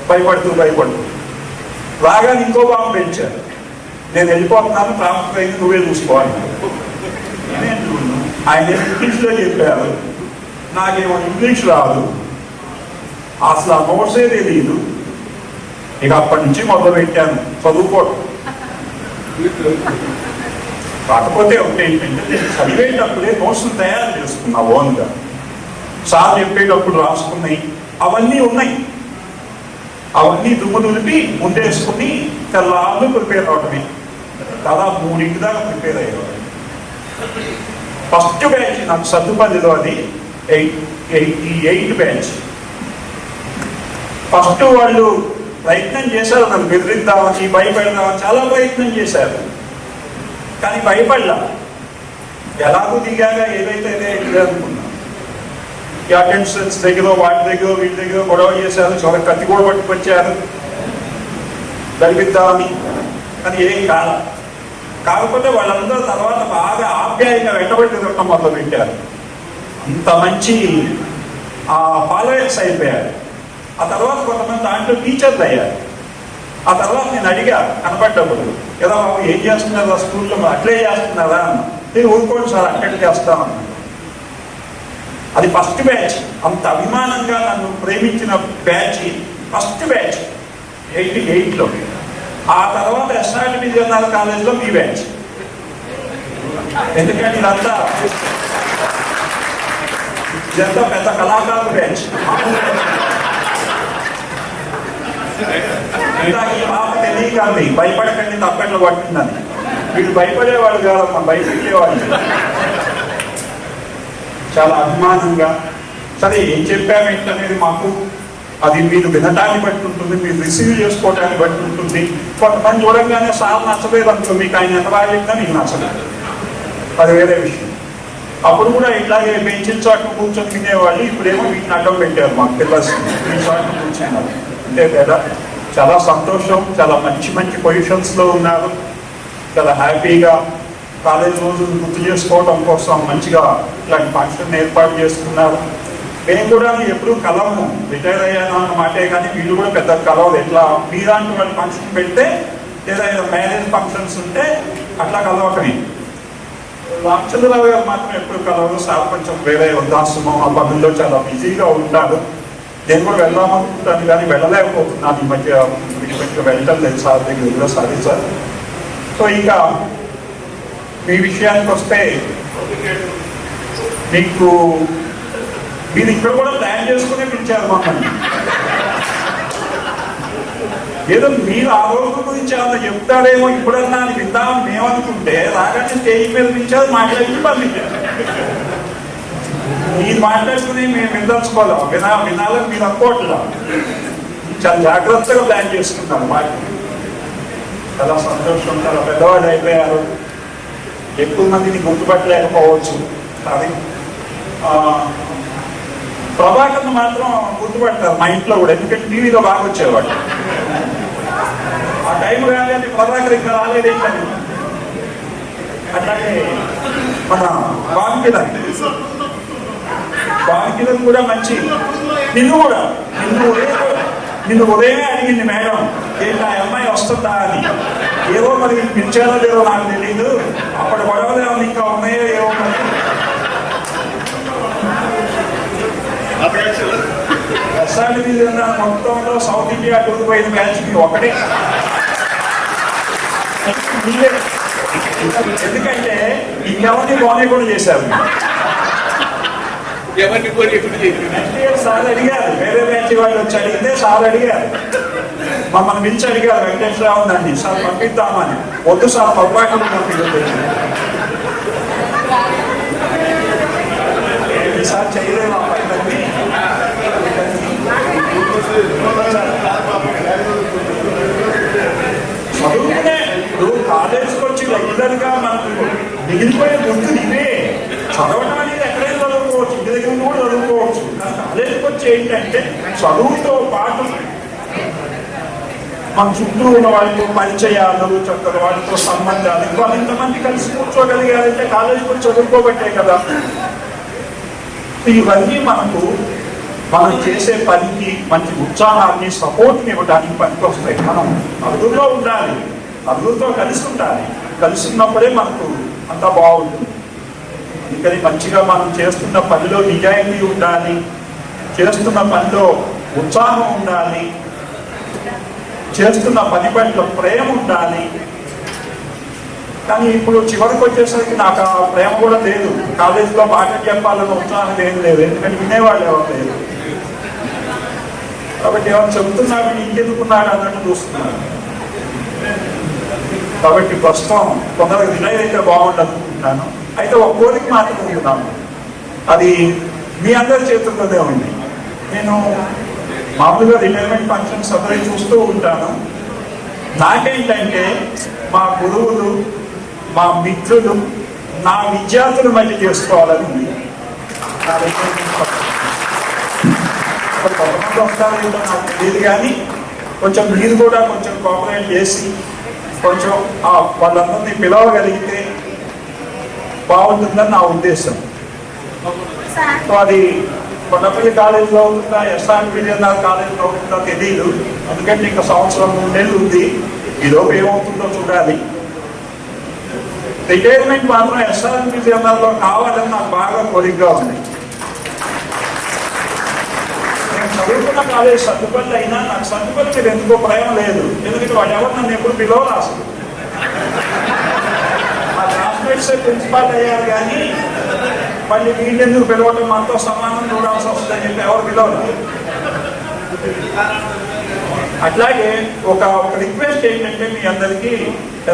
[SPEAKER 8] భయపడుతూ రాగానే ఇంకో బాబు పెంచారు. నేను వెళ్ళిపోతున్నాను, ట్రాన్స్ఫర్ అయింది, నువ్వే చూసుకోవాలి. ఆయన ఇంగ్లీష్లో చెప్పారు, నాకేమో ఇంగ్లీష్ రాదు, అసలు ఆ నోట్సే తెలియదు. ఇక అప్పటి నుంచి మొదలు పెట్టాను చదువుకోవడం. కాకపోతే ఒకటి ఏంటంటే నేను చదివేటప్పుడే నోట్స్లు తయారు చేసుకున్నా ఓన్గా. సార్ చెప్పేటప్పుడు రాసుకున్నాయి అవన్నీ ఉన్నాయి. అవన్నీ దుమ్ము దులిపి ముందేసుకుని తెల్లాళ్ళు ప్రిపేర్ అవడమే. దాదాపు 3 దాకా ప్రిపేర్ అయ్యేవాడు. ఫస్ట్ బ్యాచ్ నాకు సత్తుపల్లిలో అది 88 బ్యాచ్. ఫస్ట్ వాళ్ళు ప్రయత్నం చేశారు, నన్ను బెదిరిద్దామని, భయపెడదామని చాలా ప్రయత్నం చేశారు. కానీ భయపడలా. ఎలాగో దిగాగా ఏదైతే అనుకున్నా. ఈ అటెండెన్స్ దగ్గర వాటి దగ్గర వీటి దగ్గర గొడవ చేశారు, చాలా కత్తి కూడా పట్టుకొచ్చారు జరిపిద్దామని. కానీ ఏం కాదు. కాకపోతే వాళ్ళందరూ తర్వాత బాగా ఆప్యాయంగా వెంటబడి తిరగటం మొదలు పెట్టారు. అంత మంచి ఫాలోయర్స్ అయిపోయారు. ఆ తర్వాత కొంతమంది దాంట్లో టీచర్లు అయ్యారు. ఆ తర్వాత నేను అడిగా కనపడ్డప్పుడు, ఏదో బాబు ఏం చేస్తున్నారా స్కూల్లో, అట్లే చేస్తున్నారా అన్న. నేను ఊరుకోండి సార్ అక్కడే చేస్తామన్నా. అది ఫస్ట్ బ్యాచ్. అంత అభిమానంగా నన్ను ప్రేమించిన బ్యాచ్ ఫస్ట్ బ్యాచ్ 88లో. ఆ తర్వాత ఎస్ఆర్డి జనరల్ కాలేజ్లో మీ బ్యాచ్. ఎందుకంటే ఇదంతా పెద్ద కళాకారుల బ్యాచ్. ఈ పాప తెలియకండి, భయపడకండి, తప్పెట్లు పట్టిందని. వీళ్ళు భయపడేవాళ్ళు కాదమ్మా, భయపెట్టేవాళ్ళు. చాలా అభిమానంగా సరే ఏం చెప్పామేంటనేది మాకు అది మీరు వినటాన్ని బట్టి ఉంటుంది, మీరు రిసీవ్ చేసుకోవటాన్ని బట్టి ఉంటుంది. కొంతమంది చూడంగానే సార్ నచ్చలేదు అనుకో, మీకు ఆయన ఎంత బాగా చెప్తా మీకు నచ్చలేదు, అది వేరే విషయం. అప్పుడు కూడా ఇట్లాగే బెంచిన చాటు కూర్చొని వినేవాళ్ళు, ఇప్పుడేమో వీటిని అడ్డం పెట్టారు మాకు పిల్లలు ఈ చాటు కూర్చున్నారు. అంటే కదా చాలా సంతోషం, చాలా మంచి మంచి పొజిషన్స్లో ఉన్నారు, చాలా హ్యాపీగా కాలేజ్ రోజులు గుర్తు చేసుకోవడం కోసం మంచిగా ఇట్లాంటి ఫంక్షన్ ఏర్పాటు చేసుకున్నారు. మేము కూడా ఎప్పుడు కలవము, రిటైర్ అయ్యాను అన్న మాటే కానీ వీళ్ళు కూడా పెద్ద కలవదు. ఎట్లా మీలాంటి వాళ్ళు ఫంక్షన్ పెడితే లేదా మ్యారేజ్ ఫంక్షన్స్ ఉంటే అట్లా కలవకమే. రామచంద్రరావు గారు మాత్రం ఎప్పుడు కలవరు. సార్ కొంచెం వేరే వృద్ధాశ్రమం ఆ పనుల్లో చాలా బిజీగా ఉంటారు. నేను కూడా వెళ్దామనుకుంటాను కానీ వెళ్ళలేకపోతున్నాను ఈ మధ్య. వెళ్ళటం లేదు సార్ దగ్గర సారీ సార్. సో ఇంకా మీ విషయానికి వస్తే మీకు మీరు ఇక్కడ కూడా ప్లాన్ చేసుకునే పిలిచారు మమ్మల్ని. ఏదో మీరు ఆ రోజు గురించి ఏమన్నా చెప్తారేమో ఇప్పుడన్నా అని విందాం మేమనుకుంటే రాగానే స్టేజ్ మీద పిలిచారు, మాట్లాడి పంపించారు. మీరు మాట్లాడుకుని మేము విందలుచుకోలేం, వినాలని మీరు అనుకోవట్లా. చాలా జాగ్రత్తగా ప్లాన్ చేసుకున్నారు మాట. చాలా సంతోషం, చాలా పెద్దవాళ్ళు అయిపోయారు. ఎక్కువ మందిని గుర్తుపట్టలేకపోవచ్చు కానీ ప్రభాకర్ను మాత్రం గుర్తుపడతారు మా ఇంట్లో కూడా, ఎందుకంటే టీవీలో బాగా వచ్చేవాడు. ఆ టైం కానీ ప్రభాకర్ ఇంకా రాలేదేంటని. అట్లాగే మన బావికిరణ్ కూడా మంచి. నిన్ను ఉదయమే అడిగింది మేడం, ఏంటి ఆ అమ్మాయి వస్తుందా అని. ఏవో మరి పిలిచారో లేదో నాకు తెలియదు. అప్పటి గొడవలు ఏమో ఇంకా ఉన్నాయో ఏమో మరి. ఎస్ఆర్టీ మొత్తంలో సౌత్ ఇండియా టూర్ పోయిన మ్యాచ్ ఒకటే. ఎందుకంటే ఇంకెవరిని బాగానే కూడా చేశారు. నెక్స్ట్ ఇయర్ సార్ అడిగారు, వేరే మ్యాచ్ వాళ్ళు వచ్చి అడిగితే సార్ అడిగారు, మమ్మల్ని పిలిచి అడిగారు వెంకటేశ్వరరావు ఉందండి సార్ పంపిద్దామని. వద్దు సార్ పొరపాటు ఈసారి చేయలేము ఆ పైన. చదువుకునే నువ్వు కాలేజ్కి వచ్చి రెగ్యులర్గా మనకు మిగిలిపోయే గుర్తు ఇవే. చదవడం అనేది ఎక్కడైనా చదువుకోవచ్చు, ఇంటి దగ్గర కూడా చదువుకోవచ్చు. కానీ కాలేజ్కి వచ్చి ఏంటంటే చదువుతో పాటు మన చుట్టూ ఉన్న వాళ్ళతో పరిచయాలు, చక్కగా వాళ్ళతో సంబంధాలు, వాళ్ళు ఇంతమంది కలిసి కూర్చోగలిగారంటే కాలేజ్కి వచ్చి చదువుకోబట్టే కదా. ఇవన్నీ మనం చేసే పనికి మంచి ఉత్సాహాన్ని, సపోర్ట్ని ఇవ్వడానికి పనికి వస్తాయి. మనం నలుగురిలో ఉండాలి, నలుగురితో కలిసి ఉండాలి. కలిసి ఉన్నప్పుడే మనకు అంతా బాగుంటుంది. అందుకని మంచిగా మనం చేస్తున్న పనిలో నిజాయితీ ఉండాలి, చేస్తున్న పనిలో ఉత్సాహం ఉండాలి, చేస్తున్న పని పట్ల ప్రేమ ఉండాలి. కానీ ఇప్పుడు చివరికి వచ్చేసరికి నాకు ఆ ప్రేమ కూడా లేదు. కాలేజీలో బాగా చెప్పాలన్న ఉత్సాహం ఏం లేదు, ఎందుకంటే వినేవాళ్ళు ఎవరు లేదు. కాబట్టి ఎవరు చెబుతున్నాడు ఇంకెందుకున్నాడు అన్నట్టు చూస్తున్నారు. కాబట్టి ప్రస్తుతం కొందరికి వినయ్ అయితే బాగుండనుకుంటున్నాను. అయితే ఒక కోరిక మాత్రం ఉంటున్నాను, అది మీ అందరి చేతుల్లోనే ఉంది. నేను మామూలుగా రిటైర్మెంట్ ఫంక్షన్స్ అందరూ చూస్తూ ఉంటాను. నాకేంటంటే మా గురువులు, మా మిత్రులు, నా విద్యార్థులు మళ్ళీ చేసుకోవాలని ఉంది. కొంతమంది వస్తారేంటో నాకు తెలియదు కానీ కొంచెం మీరు కూడా కొంచెం కోఆపరేట్ చేసి కొంచెం వాళ్ళందరినీ పిలవగలిగితే బాగుంటుందని నా ఉద్దేశం. సో అది కొండపల్లి కాలేజీలో అవుతుందా, ఎస్ఆర్ విజయనగర్ కాలేజీలో అవుతుందా తెలియదు. ఎందుకంటే ఇంకా సంవత్సరం 3 నెలలు ఉంది. ఈలోపు ఏమవుతుందో చూడాలి. రిటైర్మెంట్ మాత్రం ఎస్ఆర్ విజయనగర్లో కావాలని నాకు బాగా కోరికగా ఉంది. నేను చదువుకున్న కాలేజ్ సర్దుపల్లి అయినా నాకు సర్దుపల్లి మీద ఎందుకో ప్రేమ లేదు. ఎందుకంటే వాడు ఎవరు నన్ను ఎప్పుడు పిలవరు. అసలు మా క్లాస్మేట్స్ ప్రిన్సిపాల్ అయ్యారు కానీ మళ్ళీ వీళ్ళెందుకు పిలవటం, మనతో సమానం చూడాల్సి వస్తుందని చెప్పి ఎవరు పిలవరు. అట్లాగే ఒక రిక్వెస్ట్ ఏంటంటే మీ అందరికీ,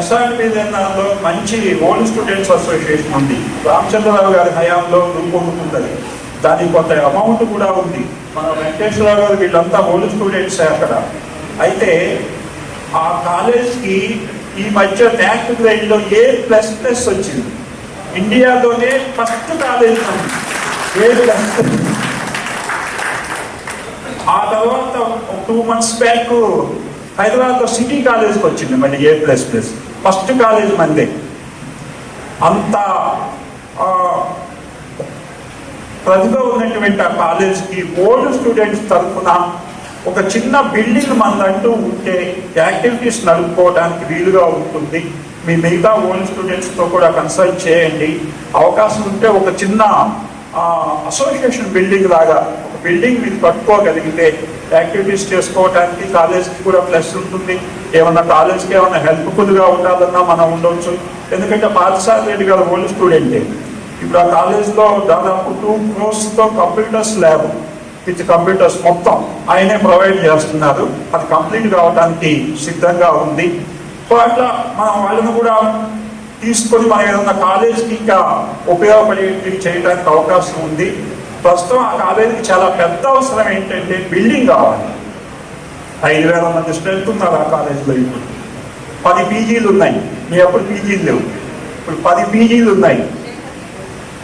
[SPEAKER 8] ఎస్ఆర్ విజయనగర్లో మంచి ఓల్డ్ స్టూడెంట్స్ అసోసియేషన్ ఉంది. రామచంద్రరావు గారి హయాంలో రూపొందుతుంది. దానికి కొంత అమౌంట్ కూడా ఉంది. మన వెంకటేశ్వరరావు గారు వీళ్ళంతా ఓల్డ్ స్టూడెంట్స్ అక్కడ. అయితే ఆ కాలేజ్కి ఈ మధ్య ట్యాంక్ గ్రేడ్లో A++ వచ్చింది. ఇండియాలోనే ఫస్ట్ కాలేజ్ ఆ తర్వాత 2 months బ్యాక్ హైదరాబాద్లో సిటీ కాలేజ్కి వచ్చింది మళ్ళీ A++. ఫస్ట్ కాలేజ్ మందే. అంత ప్రతిభ ఉన్నటువంటి ఆ కాలేజ్కి ఓల్డ్ స్టూడెంట్స్ తరఫున ఒక చిన్న బిల్డింగ్ మందంటూ ఉంటే యాక్టివిటీస్ నడుపుకోవడానికి వీలుగా ఉంటుంది. మీ మిగతా ఓల్డ్ స్టూడెంట్స్తో కూడా కన్సల్ట్ చేయండి. అవకాశం ఉంటే ఒక చిన్న అసోసియేషన్ బిల్డింగ్ లాగా ఒక బిల్డింగ్ మీరు కట్టుకోగలిగితే యాక్టివిటీస్ చేసుకోవడానికి కాలేజ్కి కూడా ప్లస్ ఉంటుంది. ఏమన్నా కాలేజ్కి ఏమన్నా హెల్ప్ఫుల్గా ఉండాలన్నా మనం ఉండవచ్చు. ఎందుకంటే పార్థసారథి రెడ్డి గారు ఓల్డ్ స్టూడెంటే. ఇప్పుడు ఆ కాలేజ్లో దాదాపు 2 crores computers lab with computers మొత్తం ఆయనే ప్రొవైడ్ చేస్తున్నారు. అది కంప్లీట్ కావడానికి సిద్ధంగా ఉంది. సో అట్లా మనం వాళ్ళని కూడా తీసుకొని మనం ఏదన్నా కాలేజ్కి ఇంకా ఉపయోగపడేవి చేయడానికి అవకాశం ఉంది. ప్రస్తుతం ఆ కాలేజీకి చాలా పెద్ద అవసరం ఏంటంటే బిల్డింగ్ కావాలి. 5,000 మంది స్ట్రెంత్ ఉన్నారు ఆ కాలేజీలో. ఇప్పుడు 10 పీజీలు ఉన్నాయి. మీ అప్పుడు పీజీలు లేవు, ఇప్పుడు 10 పీజీలు ఉన్నాయి.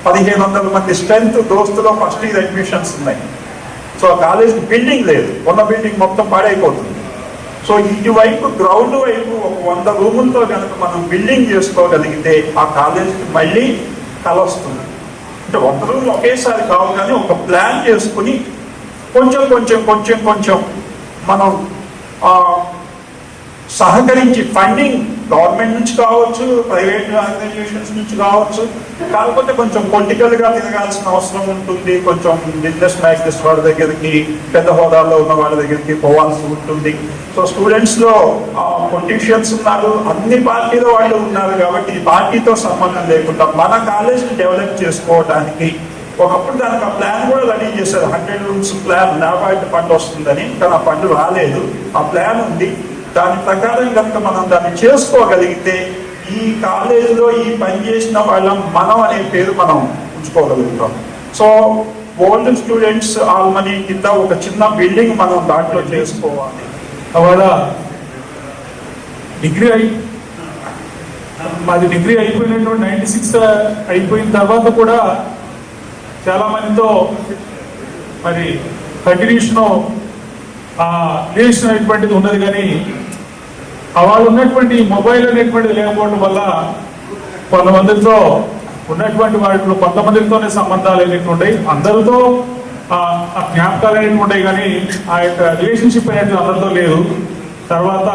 [SPEAKER 8] 1,500 మంది స్ట్రెంత్ దోస్తులో ఫస్ట్ ఇయర్ అడ్మిషన్స్ ఉన్నాయి. సో ఆ కాలేజీకి బిల్డింగ్ లేదు, ఉన్న బిల్డింగ్ మొత్తం పాడైపోతుంది. సో ఇటువైపు గ్రౌండ్ వైపు ఒక 100 రూములతో కనుక మనం బిల్డింగ్ చేసుకోగలిగితే ఆ కాలేజీకి మళ్ళీ కల వస్తుంది. అంటే 100 రూములు ఒకేసారి కావు, కానీ ఒక ప్లాన్ చేసుకుని కొంచెం కొంచెం కొంచెం కొంచెం మనం సహకరించి ఫండింగ్ గవర్నమెంట్ నుంచి కావచ్చు, ప్రైవేట్ ఆర్గనైజేషన్స్ నుంచి కావచ్చు, కాకపోతే కొంచెం పొలిటికల్గా తిరగాల్సిన అవసరం ఉంటుంది. కొంచెం బిజినెస్ మ్యాగ్నెట్స్ వాళ్ళ దగ్గరికి, పెద్ద హోదాల్లో ఉన్న వాళ్ళ దగ్గరికి పోవాల్సి ఉంటుంది. సో స్టూడెంట్స్లో పొలిటీషియన్స్ ఉన్నారు, అన్ని పార్టీల వాళ్ళు ఉన్నారు. కాబట్టి ఈ పార్టీతో సంబంధం లేకుండా మన కాలేజ్ని డెవలప్ చేసుకోవడానికి ఒకప్పుడు దానికి ఆ ప్లాన్ కూడా రెడీ చేశారు. 100 rooms ప్లాన్, నాబార్డ్ ఫండ్ వస్తుందని, కానీ ఆ ఫండ్ రాలేదు. ఆ ప్లాన్ ఉంది. దాని ప్రకారం కనుక మనం దాన్ని చేసుకోగలిగితే ఈ కాలేజీలో ఈ పని చేసిన వాళ్ళం మనం అనే పేరు మనం ఉంచుకోగలుగుతాం. సో ఓల్డ్ స్టూడెంట్స్ ఆల్మనీ కింద ఒక చిన్న బిల్డింగ్ మనం దాంట్లో చేసుకోవాలి.
[SPEAKER 9] అవాళ మాది డిగ్రీ అయిపోయినటువంటి 96 అయిపోయిన తర్వాత కూడా చాలా మందితో మరి కంటిన్యూషన్ రిలేషన్ అనేటువంటిది ఉన్నది. కానీ వాళ్ళు ఉన్నటువంటి మొబైల్ అనేటువంటిది లేకపోవడం వల్ల కొంతమందితో ఉన్నటువంటి వాటిలో కొంతమందితోనే సంబంధాలు అనేటువంటివి, అందరితో జ్ఞాపకాలు అనేవి ఉంటాయి. కానీ ఆ యొక్క రిలేషన్షిప్ అనేది అందరితో లేదు. తర్వాత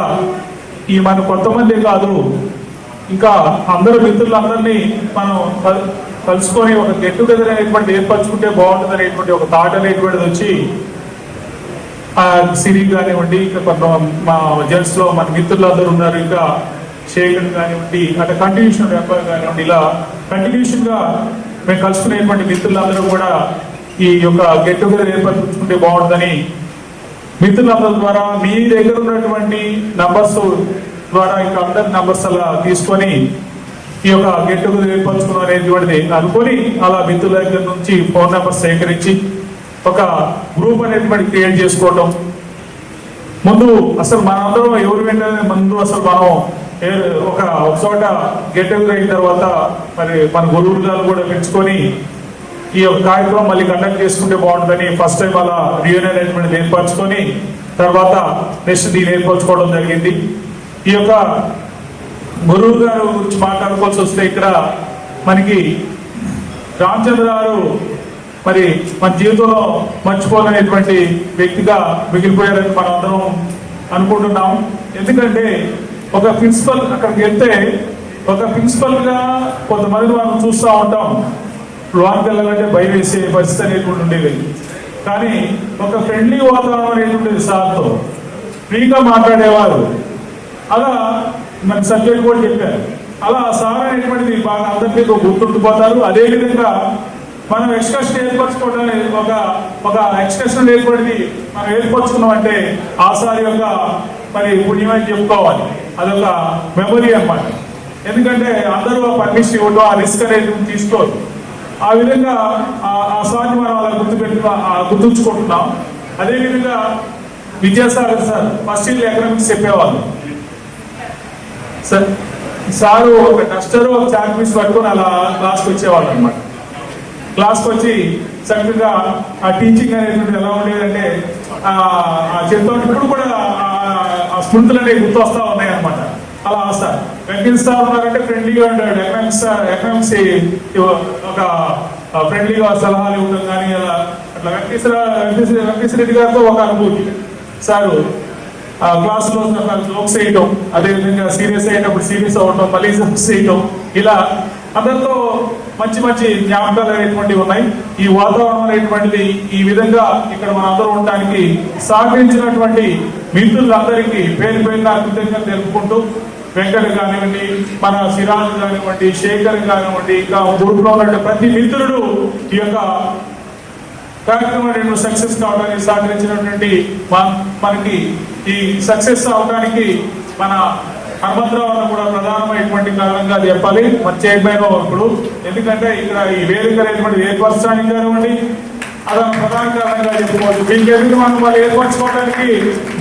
[SPEAKER 9] ఈ మన కొంతమంది కాదు, ఇంకా అందరు మిత్రులందరినీ మనం కలుసుకొని ఒక గెట్ టుగెదర్ అనేటువంటి ఏర్పరచుకుంటే బాగుంటుంది అనేటువంటి ఒక థాట్ అనేటువంటిది వచ్చి సిరి కానివ్వండి, ఇంకా కొంత మా జెంట్స్లో మన మిత్రులు అందరూ ఉన్నారు, ఇంకా శేఖర్ కానివ్వండి, అట్లా కంటిన్యూషన్ వ్యాపారం కానివ్వండి, ఇలా కంటిన్యూషన్గా మేము కలుసుకునేటువంటి మిత్రులందరూ కూడా ఈ యొక్క గెట్ టుగెదర్ ఏర్పరచుకుంటే బాగుంటుందని మిత్రులందరి ద్వారా మీ దగ్గర ఉన్నటువంటి నంబర్స్ ద్వారా ఇంకా అందరి నంబర్స్ అలా తీసుకొని ఈ యొక్క గెట్ టుగెదర్ ఏర్పరచుకున్నాం అనేటువంటిది అనుకొని అలా మిత్రుల దగ్గర నుంచి ఫోన్ నెంబర్స్ సేకరించి ఒక గ్రూప్ అనేటువంటి క్రియేట్ చేసుకోవటం. ముందు అసలు మనందరం ఎవరు వెంటనే ముందు అసలు మనం ఒక చోట గెట్ టుగెదర్ అయిన తర్వాత మరి మన గురువులు గారు కూడా పెంచుకొని ఈ యొక్క కార్యక్రమం మళ్ళీ కండక్ట్ చేసుకుంటే బాగుంటుందని ఫస్ట్ టైం అలా రియూనియన్ అనేటువంటిది ఏర్పరచుకొని తర్వాత నెక్స్ట్ దీన్ని ఏర్పరచుకోవడం జరిగింది. ఈ యొక్క గురువు గారు గురించి మాట్లాడుకోవాల్సి వస్తే ఇక్కడ మనకి రామచంద్ర గారు మరి మన జీవితంలో మర్చిపోలేనటువంటి వ్యక్తిగా మిగిలిపోయారని మనం అందరం అనుకుంటున్నాం. ఎందుకంటే ఒక ప్రిన్సిపల్ అక్కడికి వెళ్తే ఒక ప్రిన్సిపల్గా కొంతమంది మనం చూస్తూ ఉంటాం, లోనికి వెళ్ళాలంటే భయం వేసే పరిస్థితి అనేటువంటి ఉండేది. కానీ ఒక ఫ్రెండ్లీ వాతావరణం అనేటువంటిది సార్తో ఫ్రీగా మాట్లాడేవారు. అలా మన సబ్జెక్ట్ కూడా చెప్పారు. అలా సార్ అనేటువంటిది బాగా అందరికీ గుర్తుండిపోతారు. అదేవిధంగా మనం ఎక్స్కర్షన్ ఏర్పరచుకోవడానికి ఒక ఎక్స్కర్షన్ ఏర్పడింది మనం ఏర్పరచుకున్నాం అంటే ఆ సార్ యొక్క మరి పుణ్యమని చెప్పుకోవాలి. అదొక మెమరీ అన్నమాట. ఎందుకంటే అందరూ పర్మిషన్ ఇవ్వడం, ఆ రిస్క్ అనేది తీసుకోరు. ఆ విధంగా ఆ సార్ని మనం అలా గుర్తుంచుకుంటున్నాం. అదేవిధంగా Vidyasagar sir first year economics చెప్పేవాళ్ళు సార్. సారు ఒక డస్టర్ ఒక చాక్ పీస్ పట్టుకొని అలా క్లాస్కి వచ్చేవాళ్ళు అనమాట. క్లాస్కి వచ్చి చక్కగా ఆ టీచింగ్ అనేటువంటి ఎలా ఉండేదంటే చెప్తా ఇప్పుడు కూడా ఆ స్మృతులు అనేవి గుర్తు వస్తూ ఉన్నాయి అనమాట. అలా సార్ వెంకటేష్ సార్ ఉన్నారంటే ఫ్రెండ్లీగా ఉంటాడు. ఎకనామిక్స్ ఒక ఫ్రెండ్లీగా సలహాలు ఇవ్వడం కానీ అలా అట్లా వెంకటేశ్వర రెడ్డి గారితో ఒక అనుభూతి. సారు క్లాసులో జోక్స్ వేయటం, అదేవిధంగా సీరియస్ అయినప్పుడు సీరియస్ అవ్వటం, మళ్ళీ జోక్స్ వేయటం, ఇలా అందరితో మంచి మంచి జ్ఞాపకాలు అనేటువంటివి ఉన్నాయి. ఈ వాతావరణం అనేటువంటిది ఈ విధంగా ఇక్కడ మన అందరూ ఉండడానికి సహకరించినటువంటి మిత్రులందరికీ పేరు పేరున కృతజ్ఞతలు తెలుపుకుంటూ, వెంకట కానివ్వండి, మన సిరాజ్ కానివ్వండి, శేఖర్ కానివ్వండి, ఇంకా గ్రూప్లో ఉన్న ప్రతి మిత్రుడు ఈ యొక్క కార్యక్రమం సక్సెస్ కావడానికి సహకరించినటువంటి మనకి ఈ సక్సెస్ అవడానికి మన హనుమంతరావు అన్న కూడా ప్రధానమైనటువంటి కారణంగా చెప్పాలి. మన చైర్మన్ ఇప్పుడు ఎందుకంటే ఇక్కడ ఈ వేదిక అనేటువంటి ఏర్పరచడానికి కానివ్వండి అదొక ప్రధాన కారణంగా చెప్పుకోవచ్చు. మీకు ఎందుకు మనం వాళ్ళు ఏర్పరచుకోవడానికి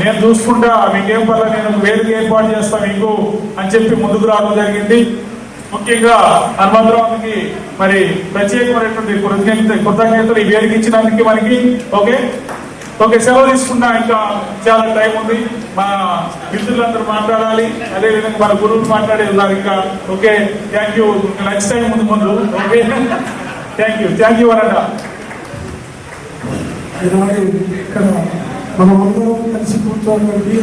[SPEAKER 9] నేను చూసుకుంటా, మీకేం పర్లేదు, నేను వేదిక ఏర్పాటు చేస్తా మీకు అని చెప్పి ముందుకు రావడం జరిగింది. ముఖ్యంగా హనుమంతరావుకి మరి ప్రత్యేకమైనటువంటి కృతజ్ఞతలు ఈ వేదిక ఇచ్చినందుకు మనకి. ఓకే సెలవు తీసుకున్నా, ఇంకా చాలా టైం ఉంది. మా మిత్రులందరూ మాట్లాడాలి, అదేవిధంగా మన గురువులు మాట్లాడే ఉన్నారు ఇంకా. Okay, thank you. Next time ముందు ఓకే, థ్యాంక్ యూ అనంట.
[SPEAKER 1] ఈనాడు ఇక్కడ మనం అందరం కలిసి కూర్చోవాలి,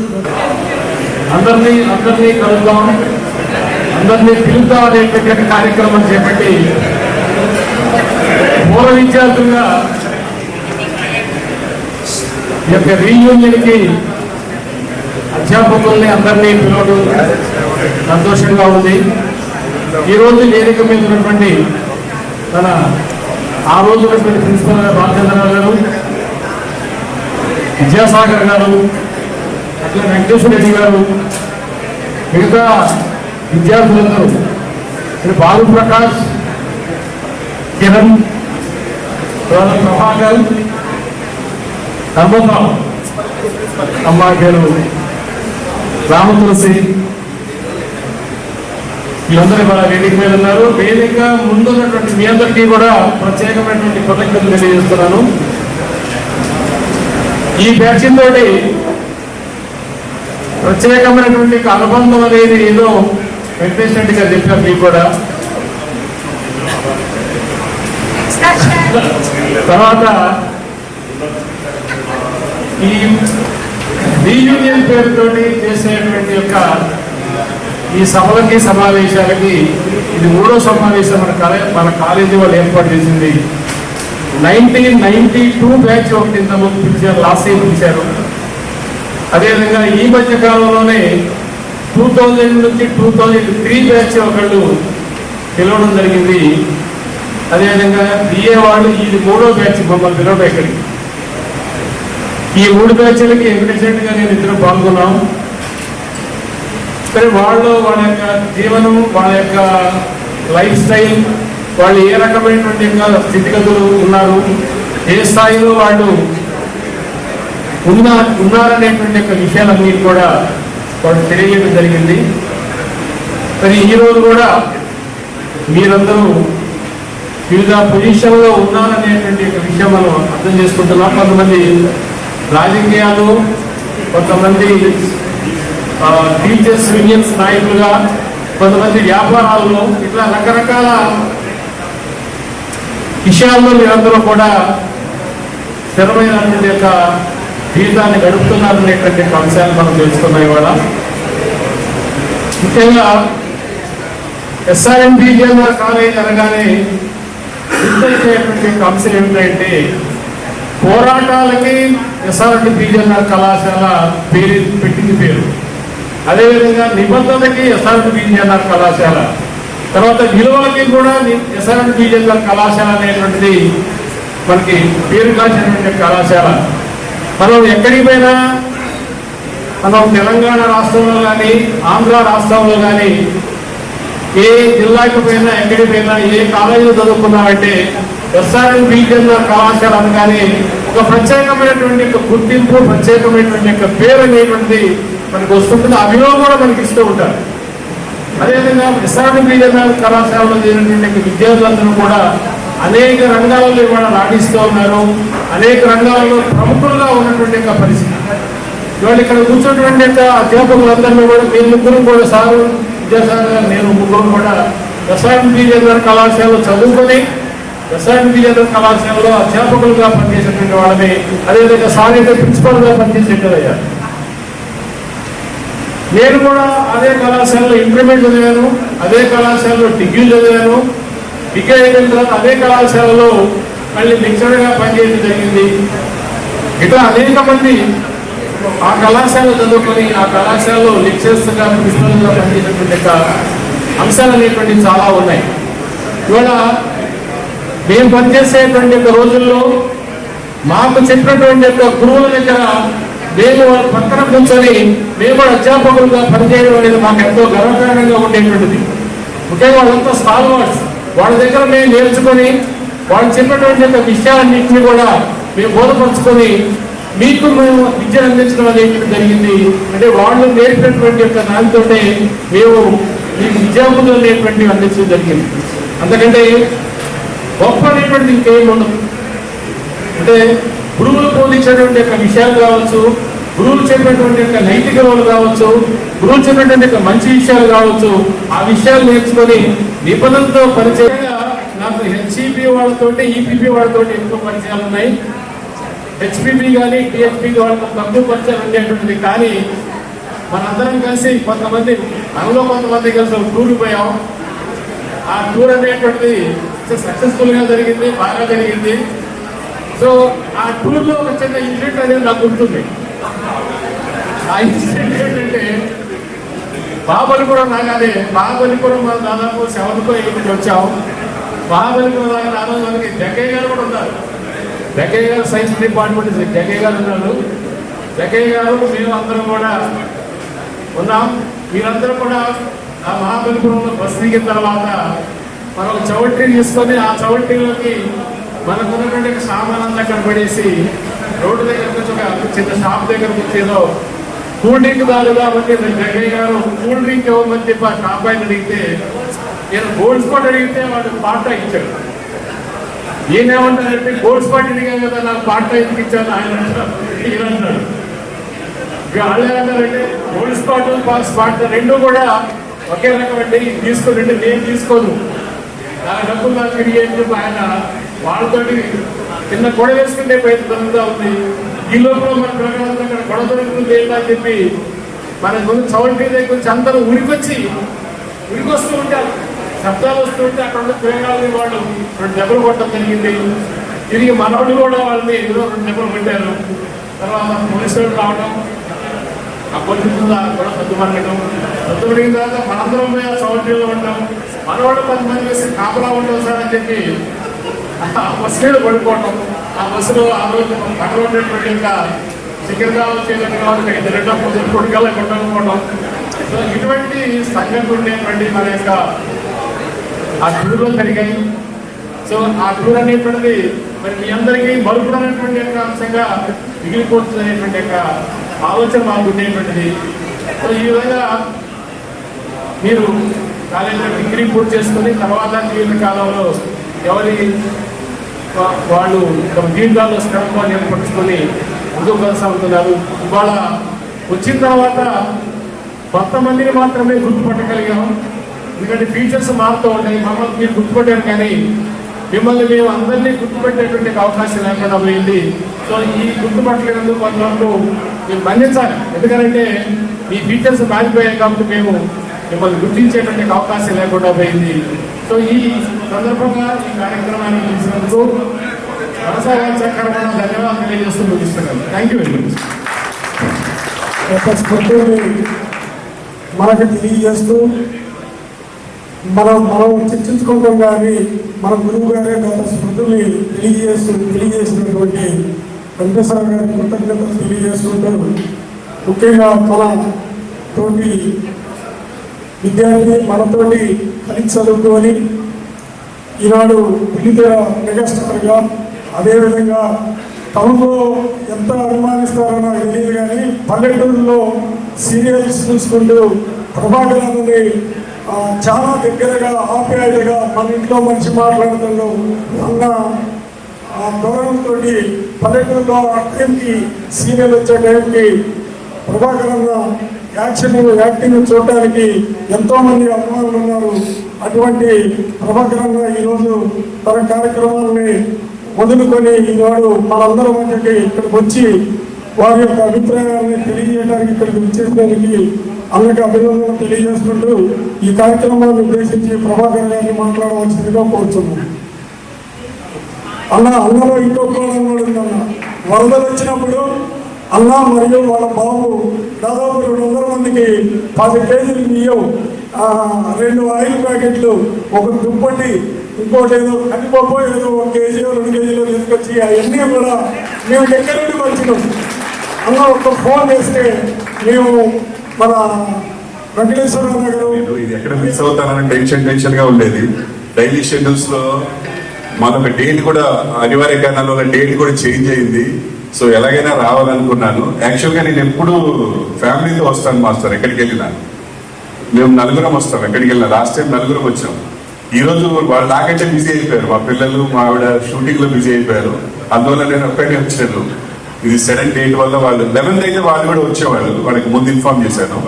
[SPEAKER 2] అందరినీ కలుద్దాం, అందరినీ పిలుద్దాం అనేటువంటి కార్యక్రమం చేపట్టి మూల విద్యార్థులుగా ఈ యొక్క రీయూనియన్ కి అధ్యాపకుల్ని అందరినీ పిలవడం సంతోషంగా ఉంది. ఈరోజు వేదిక మీద ఉన్నటువంటి తన ఆ రోజు ఉన్నటువంటి ప్రిన్సిపల్ రామచంద్రరావు గారు, విద్యాసాగర్ గారు, అట్లా వెంకటేశ్వర రెడ్డి గారు, మిగతా విద్యార్థులందరూ బాలు ప్రకాష్, కిరణ్, ప్రభాకర్, హనుమంతరావు, అమ్మాయిలు, రామతులసి, వీళ్ళందరూ కూడా వేదిక మీద ఉన్నారు. వేదిక ముందున్నటువంటి మీ అందరికీ కూడా ప్రత్యేకమైనటువంటి కృతజ్ఞతలు తెలియజేస్తున్నాను. ఈ బ్యాచ్ తోటి ప్రత్యేకమైనటువంటి అనుబంధం అనేది ఏదో వెంకటేశ్వర రెడ్డి గారు చెప్పారు. మీకు కూడా తర్వాత ఈ రీయూనియన్ పేరుతోటి చేసేటువంటి యొక్క ఈ సభలకి సమావేశాలకి ఇది 3వ సమావేశం మన కాలేజీ వాళ్ళు ఏర్పాటు చేసింది. 1992 బ్యాచ్ ఒకటి ఇంతకుముందు పిలిచారు, లాస్ట్ ఇయర్ పిలిచారు. అదేవిధంగా ఈ మధ్య కాలంలోనే 2000 నుంచి 2003 బ్యాచ్ ఒకళ్ళు పిలవడం జరిగింది. అదేవిధంగా బిఏ వాళ్ళు ఇది 3వ బ్యాచ్ మమ్మల్ని పిలవడం. ఇక్కడికి ఈ 3 బ్యాచ్లకి వెంకటేశ్వర నేను ఇద్దరు పాల్గొన్నాం. సరే, వాళ్ళ యొక్క జీవనం, వాళ్ళ యొక్క లైఫ్ స్టైల్, వాళ్ళు ఏ రకమైనటువంటి స్థితిగతులు ఉన్నారు, ఏ స్థాయిలో వాళ్ళు ఉన్నారనేటువంటి యొక్క విషయాలన్నీ కూడా వాళ్ళు తెలియజేయడం జరిగింది. మరి ఈరోజు కూడా మీరందరూ వివిధ పొజిషన్లో ఉన్నారనేటువంటి విషయం మనం అర్థం చేసుకుంటున్నాం. కొంతమంది రాజకీయాలు, కొంతమంది టీచర్స్ యూనియన్స్ నాయకులుగా, కొంతమంది వ్యాపారాల్లో, ఇట్లా రకరకాల విషయాల్లో మీరందరూ కూడా స్థిరమైనటువంటి యొక్క జీవితాన్ని గడుపుతున్నారనేటువంటి అంశాలు మనం తెలుసుకున్నాం ఇవాళ. ముఖ్యంగా ఎస్ఆర్ఎం బీజేఆర్ కాలేజ్ అనగానే గుర్తొచ్చేటువంటి అంశం ఏమిటంటే పోరాటాలకి ఎస్ఆర్ఎం బీజేఆర్ కళాశాల పేరు పెట్టింది పేరు. అదేవిధంగా నిబంధనకి ఎస్ఆర్ఎం బీజేఆర్ కళాశాల, తర్వాత విలువలకి కూడా ఎస్ఆర్ఎం బీజేఆర్ కళాశాల అనేటువంటిది మనకి పేరు కాల్చినటువంటి కళాశాల. మనం ఎక్కడికి పోయినా, మనం తెలంగాణ రాష్ట్రంలో కానీ ఆంధ్ర రాష్ట్రంలో కానీ ఏ జిల్లాకి పోయినా, ఎక్కడికి పోయినా, ఏ కాలేజీలో చదువుకున్నామంటే ఎస్ఆర్ఎం బీజేఆర్ కళాశాల అనగానే ఒక ప్రత్యేకమైనటువంటి గుర్తింపు, ప్రత్యేకమైనటువంటి పేరు అనేటువంటిది మనకు వస్తుంటుంది. ఆ విలువ కూడా మనకి ఇస్తూ ఉంటారు. అదేవిధంగా ఎస్ఆర్డి బీజేఎన్ఆర్ కళాశాలలో చేరినటువంటి విద్యార్థులందరూ కూడా అనేక రంగాలలో ఇవాళ రాణిస్తూ ఉన్నారు. అనేక రంగాలలో ప్రముఖులుగా ఉన్నటువంటి యొక్క పరిస్థితి. ఇవాళ ఇక్కడ కూర్చున్నటువంటి యొక్క అధ్యాపకులందరినీ కూడా మేము ముగ్గురు కూడా సారు విద్యాసాగర్ గారు నేను ముగ్గురు కూడా ఎస్ఆర్డి బీజేఎన్ఆర్ కళాశాలలో చదువుకొని ఎస్ఆర్డి బీజేఎన్ఆర్ కళాశాలలో అధ్యాపకులుగా పనిచేసేటువంటి వాళ్ళని, అదేవిధంగా సార్ అయితే ప్రిన్సిపల్గా పనిచేసేటయ్యారు. నేను కూడా అదే కళాశాలలో ఇంటర్మీడియట్ చదివాను, అదే కళాశాలలో డిగ్రీ చదివాను. డిగ్రీ అయిన తర్వాత అదే కళాశాలలో మళ్ళీ లెక్చరర్గా పనిచేయడం జరిగింది. ఇట్లా అనేక మంది ఆ కళాశాలలో చదువుకొని ఆ కళాశాలలో లెక్చరర్స్గా ప్రిన్సిపల్గా పనిచేసేటువంటి అంశాలు అనేటువంటి చాలా ఉన్నాయి. ఇవాళ మేము పనిచేసేటువంటి యొక్క రోజుల్లో మాకు చెప్పినటువంటి యొక్క గురువుల దగ్గర మేము వాళ్ళ పక్కన కూర్చొని మేము కూడా అధ్యాపకులుగా పనిచేయడం అనేది మాకు ఎంతో గర్వకారణంగా ఉండేటువంటిది. ముఖ్యంగా వాళ్ళంతా స్టాల్వర్డ్స్. వాళ్ళ దగ్గర మేము నేర్చుకొని వాళ్ళు చెప్పినటువంటి యొక్క విషయాలన్నింటినీ కూడా మేము బోధపరుచుకొని మీకు మేము విద్యను అందించడం అనేది జరిగింది. అంటే వాళ్ళు నేర్పినటువంటి యొక్క దానితోనే మేము మీకు విద్యాబుద్ధులు అనేటువంటివి అందించడం జరిగింది. అంతకంటే గొప్ప అనేటువంటిది ఇంకేం ఉండదు. అంటే గురువులు బోధించేటువంటి యొక్క విషయాలు కావచ్చు, గురువులు చెప్పినటువంటి యొక్క నైతిక విలువలు కావచ్చు, గురువులు చెప్పినటువంటి యొక్క మంచి విషయాలు కావచ్చు, ఆ విషయాలు నేర్చుకొని నిపుణులతో పరిచయంగా నాకు హెచ్ఈపీ వాళ్ళతో ఈపీపీ వాళ్ళతో ఎక్కువ పరిచయాలు ఉన్నాయి. హెచ్పిపి కానీ టిహెచ్పి వాళ్ళతో తక్కువ పరిచయాలు ఉండేటువంటిది. కానీ మనందరం కలిసి కొంతమంది మనలో కొంతమంది కలిసి టూర్కి పోయాం. ఆ టూర్ అనేటువంటిది సక్సెస్ఫుల్గా జరిగింది, బాగా జరిగింది. సో ఆ టూర్లో ఒక చిన్న ఇన్సిడెంట్ అనేది నాకు ఉంటుంది. ఆ ఇన్సిడెంట్ ఏంటంటే బాబలిపురం రాగానే, బాబలిపురం మనం దాదాపు 7కో 8కి వచ్చాం. బాబలిపురం రాగానే ఆ రోజు మనకి జగ్గయ్య గారు కూడా ఉన్నారు. జగ్గయ్య గారు సైన్స్ డిపార్ట్మెంట్ జగ్గయ్య గారు ఉన్నారు. జగ్గయ్య గారు మేము అందరం కూడా ఉన్నాం. మీరందరూ కూడా ఆ మహాబలిపురంలో బస్సు దిగిన తర్వాత మనం చౌల్ట్రీ తీసుకొని ఆ చౌల్ట్రీలోకి మనకు ఉన్నటువంటి సామానంతా అక్కడ పడేసి రోడ్డు దగ్గరకు వచ్చి ఒక చిన్న షాప్ దగ్గరకు వచ్చి ఏదో కూల్ డ్రింక్ దారుగా బట్టి జగ్గయ్య గారు కూల్ డ్రింక్ ఇవ్వమని చెప్పి ఆ షాప్ ఆయన అడిగితే, నేను గోల్డ్ స్పాట్ అడిగితే వాడు పాట ఇచ్చాడు. ఈయనేమంటారంటే గోల్డ్ స్పాట్ అడిగా కదా నాకు పాట ఎందుకు ఇచ్చాను ఆయన అంటాడు. వాళ్ళు ఏమంటారంటే గోల్డ్ స్పాట్ స్పాట్ రెండు కూడా ఒకే రకమండి, తీసుకోనండి, నేను తీసుకోను, నా డబ్బులు నాకు తిరిగి అని చెప్పి ఆయన వాళ్ళతోటి చిన్న గొడవ వేసుకుంటే ప్రయత్నం జరుగుతూ ఉంది. ఈ లోపల మన ప్రకారం అక్కడ గొడవ దొరుకుతుంది ఏంటని చెప్పి మన ముందు చౌల్టీ దగ్గర నుంచి అందరూ ఉరికొస్తూ ఉంటారు. శబ్దాలు వస్తూ ఉంటే అక్కడ ఉన్న పిల్లగాళ్ళని వాళ్ళు 2 దెబ్బలు కొట్టడం జరిగింది. తిరిగి మనవాళ్ళు కూడా వాళ్ళని ఏదో 2 దెబ్బలు కొట్టారు. తర్వాత పోలీసులు రావడం, ఆ పోలీసులు కూడా సర్దుమరగడం, సర్దుమరిగిన తర్వాత మనందరం పోయి ఆ చౌల్టీలో ఉంటాం. మనవాళ్ళు 10 మంది వేసి కాపలా ఉండవు సార్ అని చెప్పి ఆ బస్సులో పడిపోవటం. ఆ బస్సులో ఆ రోజు అక్కడ ఉండేటువంటి ఇంకా సికింద్రాబాద్ వచ్చేటువంటి వాళ్ళకి 2 కొడుకల్లా కొట్టకపోవడం. సో ఇటువంటి సంఘటన ఉండేటువంటి మన యొక్క ఆ టూర్లో జరిగాయి. సో ఆ టూర్ అనేటువంటిది మరి మీ అందరికీ మరుపునటువంటి యొక్క అంశంగా మిగిలిపోతుంది అనేటువంటి యొక్క ఆలోచన మాకు ఉండేటువంటిది. సో ఈ విధంగా మీరు కాలేజీలో డిగ్రీ పూర్తి చేసుకుని తర్వాత జీవిత కాలంలో ఎవరి వాళ్ళు తమ జీవితాల్లో స్థిరంగా ఏర్పరచుకొని ముందుకు కొనసాగుతున్నారు. ఇవాళ వచ్చిన తర్వాత కొంతమందిని మాత్రమే గుర్తుపట్టగలిగాం. ఎందుకంటే ఫీచర్స్ మారుతూ ఉంటాయి. మమ్మల్ని మీరు గుర్తుపట్టారు కానీ మిమ్మల్ని మేము అందరినీ గుర్తుపెట్టేటువంటి అవకాశం లేకుండా పోయింది. సో ఈ గుర్తుపట్టలేనందుకు కొంతవరకు మేము మన్నించాలి. ఎందుకంటే ఈ ఫీచర్స్ మారిపోయాయి కాబట్టి మేము మిమ్మల్ని గుర్తించేటువంటి అవకాశం లేకుండా పోయింది. సో ఈ సందర్భంగా ఈ కార్యక్రమాన్ని తీసినందుకు మనసావాచకరమైన ధన్యవాదాలు తెలియజేస్తూ ముగిస్తున్నాను. Thank you very much.
[SPEAKER 1] యొక్క స్మృతిని మనకు తెలియజేస్తూ మనం చర్చించుకుంటాం కానీ మన గురువు గారే గత స్మృతుల్ని తెలియజేసినటువంటి వెంకటేశ్వర గారి కృతజ్ఞతలు తెలియజేసుకుంటూ ముఖ్యంగా మన తోటి విద్యార్థి మనతోటి కలిసి చదువుకొని ఈనాడు బుల్లితెర మెగాస్టార్గా అదేవిధంగా టౌన్లో ఎంత అభిమానిస్తారో నాకు తెలియదు కానీ పల్లెటూరులో సీరియల్స్ చూసుకుంటూ ప్రభాకరాన్ని చాలా దగ్గరగా ఆప్యాయతగా మన ఇంట్లో మనిషి మాట్లాడుతుండో అన్న గౌరవంతో పల్లెటూరులో ఆ టైంకి సీరియల్ వచ్చే టైంకి ప్రభాకర్ అన్న యాక్టింగ్ చూడటానికి ఎంతో మంది అభిమానులు ఉన్నారు. అటువంటి ప్రభాకర్ అన్న ఈరోజు తన కార్యక్రమాలని వదులుకొని ఈనాడు మనందరి మధ్యకి ఇక్కడికి వచ్చి వారి యొక్క అభిప్రాయాన్ని తెలియజేయడానికి ఇక్కడికి వచ్చేసరికి అన్నకి అభినందనలు తెలియజేసుకుంటూ ఈ కార్యక్రమాన్ని ఉద్దేశించి ప్రభాకర్ గారిని మాట్లాడవలసిందిగా కోరుతున్నాం. అన్నలో ఇంకో కోణం కూడా ఉందన్న. వరదలు వచ్చినప్పుడు అన్న మరియు వాళ్ళ బాబు దాదాపు 200 మందికి 10 కేజీలు బియ్యం, 2 ఆయిల్ ప్యాకెట్లు, ఒక దుప్పటి, ఇంకోటి ఏదో కందిపప్పు ఏదో 1 కేజీ 2 కేజీలు తీసుకొచ్చి అవన్నీ కూడా మేము దగ్గర నుండి వచ్చినాం. అన్న ఒక ఫోన్ చేస్తే మేము మన వెంకటేశ్వర గారు
[SPEAKER 10] ఇది ఎక్కడ మిస్ అవుతానని టెన్షన్ గా ఉండేది. డైలీ షెడ్యూల్స్ లో మనొక డేట్ కూడా అనివార్య కారణాల డేట్ కూడా చేంజ్ అయింది. సో ఎలాగైనా రావాలనుకున్నాను. యాక్చువల్గా నేను ఎప్పుడు ఫ్యామిలీతో వస్తాను మాస్టర్. ఎక్కడికి వెళ్ళినా మేము 4 వస్తాం. ఎక్కడికి వెళ్ళినా లాస్ట్ టైం 4 వచ్చాం. ఈరోజు వాళ్ళు నాకంటే బిజీ అయిపోయారు. మా పిల్లలు మా ఆవిడ షూటింగ్ లో బిజీ అయిపోయారు. అందువల్ల నేను ఒక్కడే వచ్చాను. ఇది సడన్ డేట్ వల్ల వాళ్ళు 11th అయితే వాళ్ళు కూడా వచ్చేవాళ్ళు. వాళ్ళకి ముందు ఇన్ఫార్మ్ చేశాను.